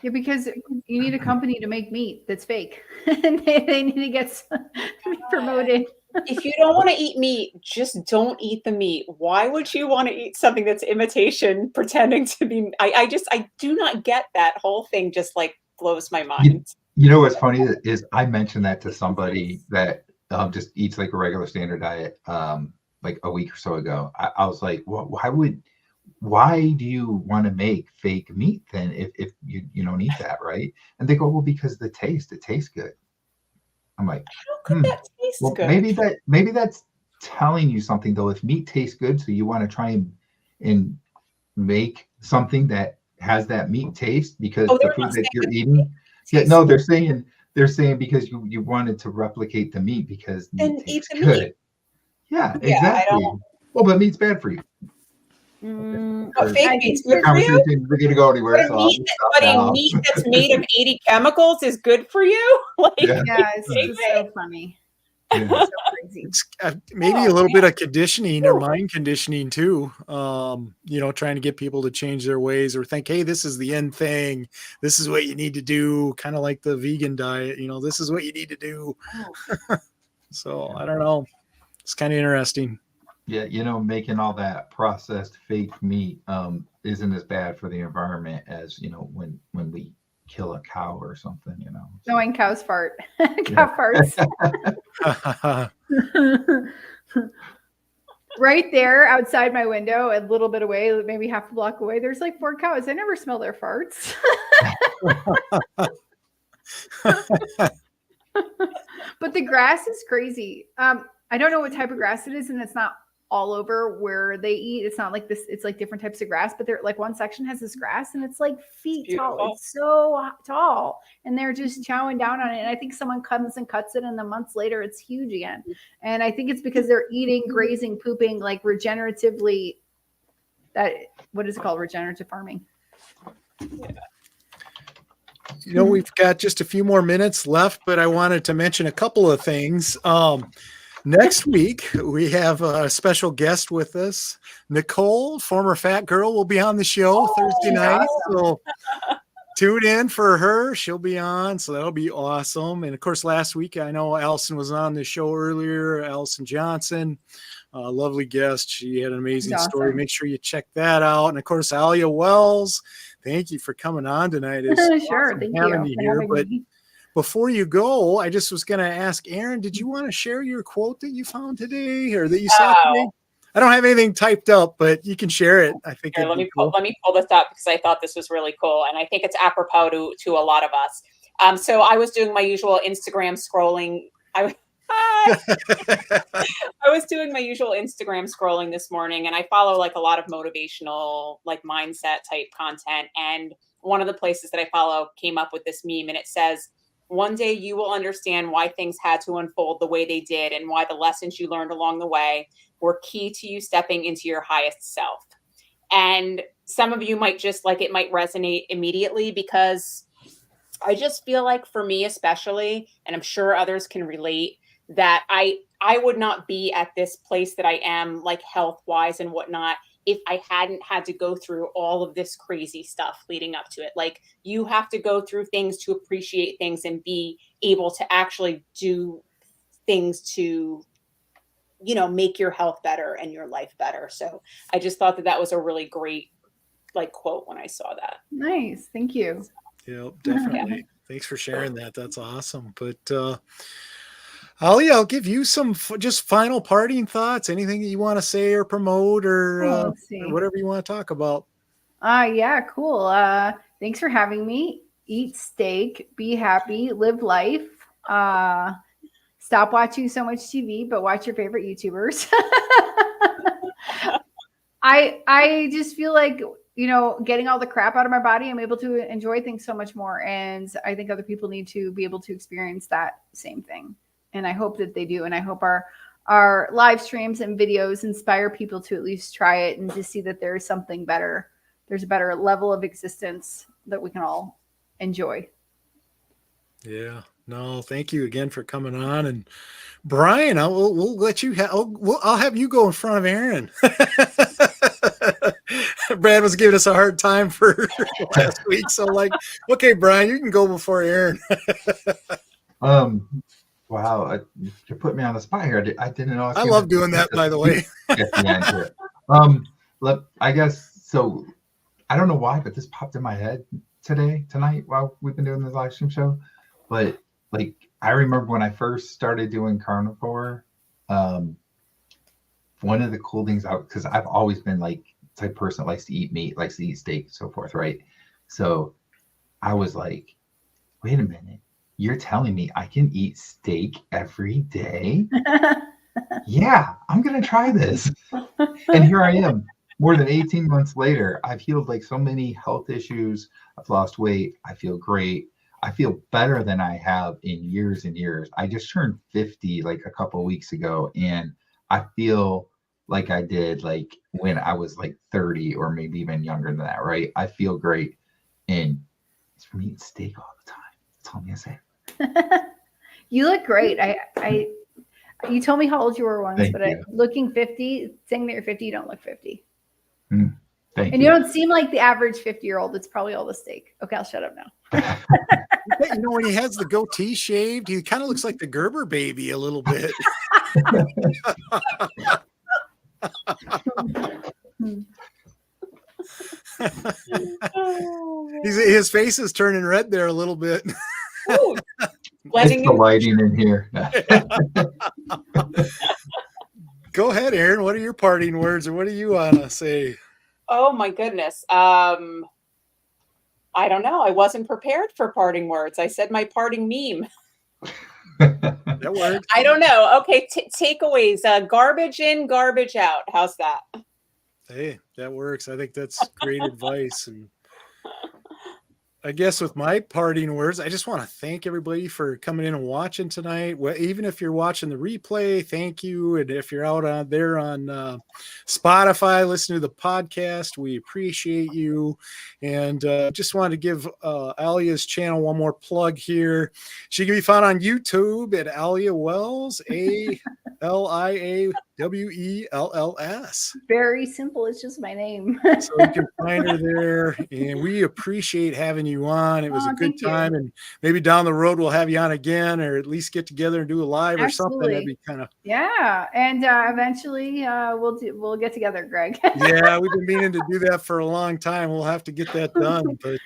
Yeah, because you need a company to make meat that's fake. And they need to get promoted. If you don't want to eat meat, just don't eat the meat. Why would you want to eat something that's imitation, pretending to be? I do not get that whole thing. Just like blows my mind. You know what's funny is I mentioned that to somebody that just eats like a regular standard diet like a week or so ago. I was like, well, why do you want to make fake meat then if you don't eat that, right? And they go, well, because it tastes good. I'm like, how could that taste well, good? Maybe that's telling you something though. If meat tastes good, so you want to try and make something that has that meat taste because the food that you're eating. Yeah, no, they're saying because you wanted to replicate the meat because meat tastes good. Meat. Yeah, exactly. Well, but meat's bad for you. But fake meat's good for you? We're gonna go anywhere. But a meat that's made of 80 chemicals is good for you? Like, it's just so funny. Yeah. So crazy. It's maybe a little bit of conditioning or mind conditioning too. Trying to get people to change their ways or think, hey, this is the end thing. This is what you need to do. Kind of like the vegan diet. This is what you need to do. So I don't know. It's kind of interesting. Yeah, making all that processed fake meat isn't as bad for the environment as when we kill a cow or something. Knowing cows fart, cow farts. Right there outside my window, a little bit away, maybe half a block away, there's like 4 cows. I never smell their farts. But the grass is crazy. I don't know what type of grass it is, and it's not all over where they eat. It's not like this. It's like different types of grass, but they're like one section has this grass and it's like feet tall. It's so tall, and they're just chowing down on it. And I think someone comes and cuts it, and then months later it's huge again. And I think it's because they're eating, grazing, pooping, like regeneratively. What is it called? Regenerative farming. Yeah. We've got just a few more minutes left, but I wanted to mention a couple of things. Next week, we have a special guest with us. Nicole, former fat girl, will be on the show Thursday night. So tune in for her. She'll be on. So that'll be awesome. And of course, last week, I know Allison was on the show earlier. Allison Johnson, lovely guest. She had an amazing story. Make sure you check that out. And of course, Alia Wells, thank you for coming on tonight. It's sure. Thank you. Here, but before you go, I just was going to ask Aaron, did you want to share your quote that you found today or that you saw today? I don't have anything typed up, but you can share it. I think. Here, let me pull this up because I thought this was really cool, and I think it's apropos to a lot of us. So I was doing my usual Instagram scrolling. I was doing my usual Instagram scrolling this morning, and I follow like a lot of motivational, like mindset type content. And one of the places that I follow came up with this meme, and it says, "One day you will understand why things had to unfold the way they did and why the lessons you learned along the way were key to you stepping into your highest self." And some of you might just like, it might resonate immediately because I just feel like for me, especially, and I'm sure others can relate, that I would not be at this place that I am, like health wise and whatnot, if I hadn't had to go through all of this crazy stuff leading up to it. Like, you have to go through things to appreciate things and be able to actually do things to, make your health better and your life better. So I just thought that was a really great quote when I saw that. Nice. Thank you. Yep, definitely. Yeah. Thanks for sharing that. That's awesome. But Alia, I'll give you some just final parting thoughts. Anything that you want to say or promote or whatever you want to talk about. Yeah, cool. Thanks for having me. Eat steak, be happy, live life. Stop watching so much TV, but watch your favorite YouTubers. I just feel like, you know, getting all the crap out of my body, I'm able to enjoy things so much more. And I think other people need to be able to experience that same thing. And I hope that they do. And I hope our live streams and videos inspire people to at least try it and to see that there is something better. There's a better level of existence that we can all enjoy. Yeah. No, thank you again for coming on. And Brian, we'll let you I'll have you go in front of Aaron. Brad was giving us a hard time for last week. So like, okay, Brian, you can go before Aaron. Wow, you put me on the spot here. I didn't know. I love doing that, by the way. I guess so. I don't know why, but this popped in my head tonight while we've been doing this live stream show. But like, I remember when I first started doing carnivore, one of the cool things because I've always been like the type of person that likes to eat meat, likes to eat steak, and so forth, right? So I was like, wait a minute. You're telling me I can eat steak every day? Yeah, I'm going to try this. And here I am. More than 18 months later, I've healed like so many health issues. I've lost weight. I feel great. I feel better than I have in years and years. I just turned 50 like a couple of weeks ago, and I feel like I did like when I was like 30 or maybe even younger than that, right? I feel great. And it's from eating steak all the time. That's all I'm going to say. You look great. You told me how old you were once, Thank but you. looking 50, saying that you're 50, you don't look 50. Thank And you don't seem like the average 50-year-old. It's probably all the steak. Okay, I'll shut up now. You know, when he has the goatee shaved, he kind of looks like the Gerber baby a little bit. His face is turning red there a little bit. Ooh, It's the lighting in here. Go ahead, Aaron. What are your parting words, or what do you want to say? Oh my goodness. I don't know. I wasn't prepared for parting words. I said my parting meme. That works. I don't know. Okay, takeaways. Garbage in, garbage out. How's that? Hey, that works. I think that's great advice. And I guess with my parting words, I just want to thank everybody for coming in and watching tonight. Well, even if you're watching the replay, thank you. And if you're out there on Spotify, listen to the podcast, we appreciate you. And just wanted to give Alia's channel one more plug here. She can be found on YouTube at Alia Wells, ALIAWELLS. Very simple. It's just my name. So you can find her there, and we appreciate having you on. It was a good time, and maybe down the road we'll have you on again, or at least get together and do a live or something. That'd be kind of and eventually we'll get together, Greg. Yeah, we've been meaning to do that for a long time. We'll have to get that done, but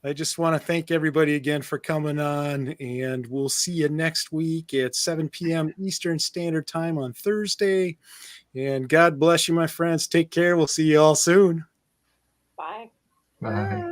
I just want to thank everybody again for coming on, and we'll see you next week at 7 p.m. Eastern Standard Time on Thursday. And God bless you, my friends. Take care. We'll see you all soon. Bye. Bye.